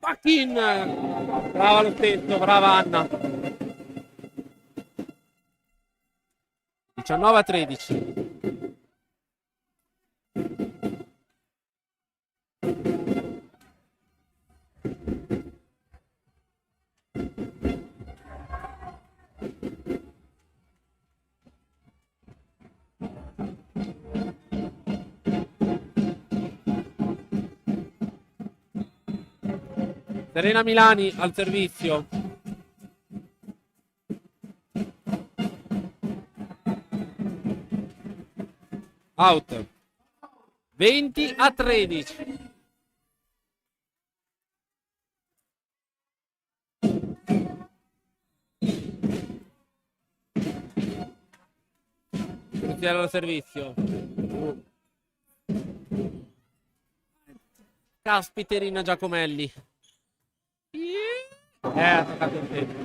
Bacchin! Brava lo stesso, brava Anna. 19-13. Serena Milani al servizio. Out. 20-13. Cruciale al servizio. Caspiterina Giacomelli. Ha toccato il tempo.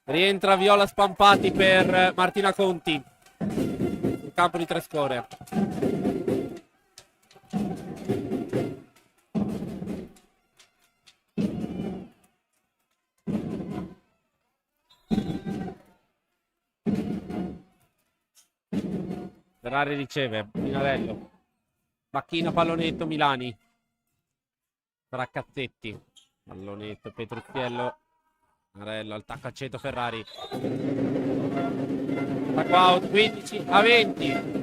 Rientra Viola Spampati per Martina Conti. Il campo di Trescore. Ferrari riceve, Minarello. Bacchina, pallonetto, Milani. Braccazzetti. Pallonetto, Petruzziello. Minarello, al tacco a 100 Ferrari. Tacco out, 15 a 20.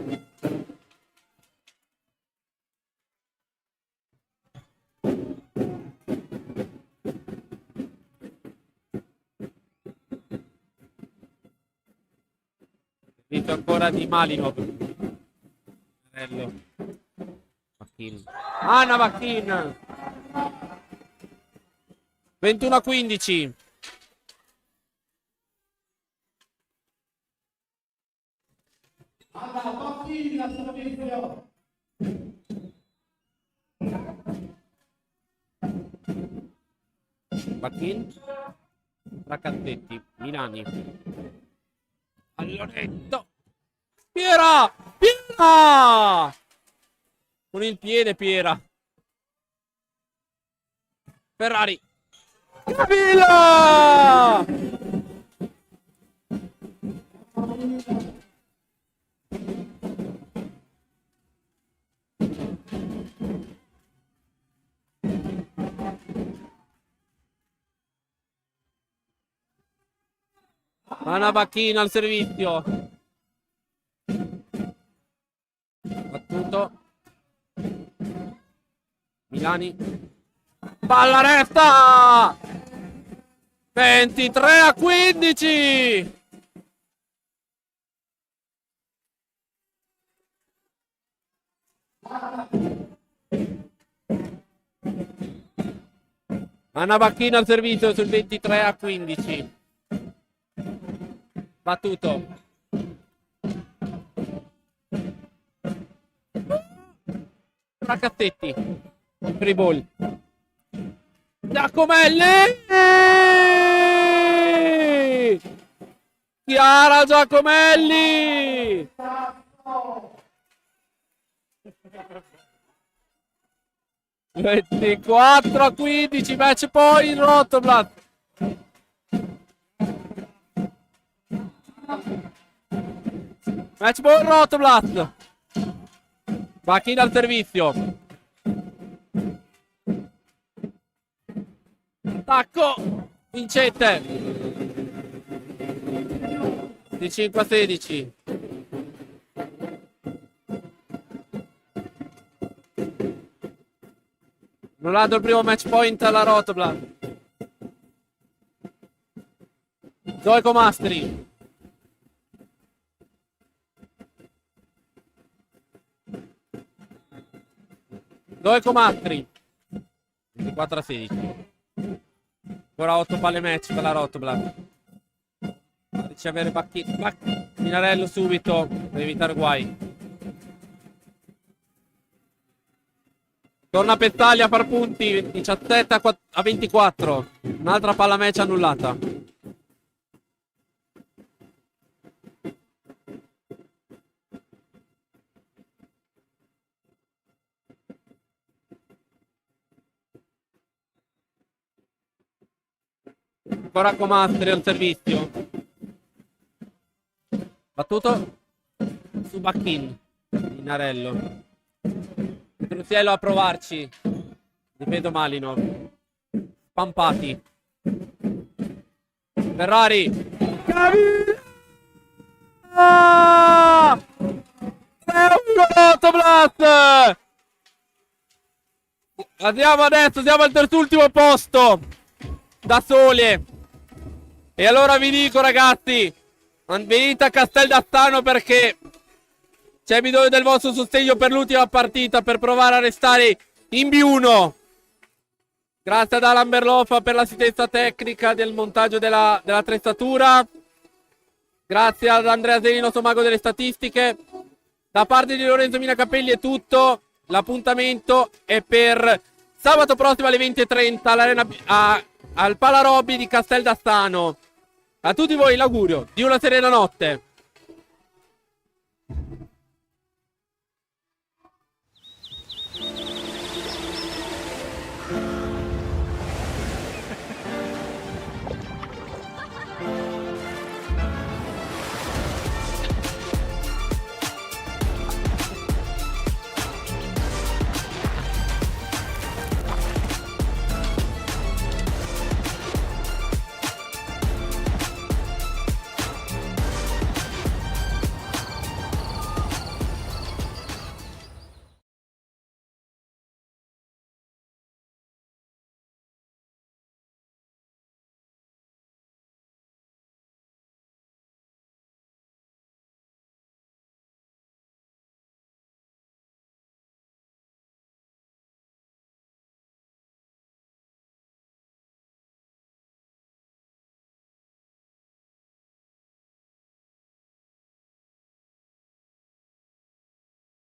Vinto ancora di Malinov. Minarello. Bacchin. Anna Bacchin. 21 a 15. Bacchin. Braccazzetti. Milani. Pallonetto. Piera! Piera! Con il piede Piera. Ferrari. Capilla! Anna Bacchina al servizio. Battuto. Milani. Palla resta! 23 a 15! Anna Bacchina al servizio sul 23 a 15. Battuto. Braccazzetti. Free ball. Giacomelli! Chiara Giacomelli! 24 a 15, match point Rotoblat. Match point Rotoblat. Bacchina al servizio. Attacco. Vincente. 15 a 16. Annullato il primo match point alla Rotoblat. Zoe Comastri. Zoe Comastri. 24 a 16. Ancora 8 palle match per la Rotoblat. Ricevere Minarello subito per evitare guai. Torna Pettaglia a far punti. 17 a 24. Un'altra palla match annullata. Ancora Comastri al servizio. Battuto su Bacchin. Minarello. Petruzziello a provarci. Difendo Malinov. Spampati. Ferrari. Cavilla! 3-1 Andiamo adesso, siamo al terzultimo posto. Da sole. E allora vi dico ragazzi, venite a Casteldazzano perché c'è bisogno del vostro sostegno per l'ultima partita, per provare a restare in B1. Grazie ad Alan Berloffa per l'assistenza tecnica del montaggio dell'attrezzatura. Grazie ad Andrea Zeni, nostro mago delle statistiche. Da parte di Lorenzo Mina Capelli è tutto. L'appuntamento è per sabato prossimo alle 20:30 al Pala Robby di Casteldastano. A tutti voi l'augurio di una serena notte.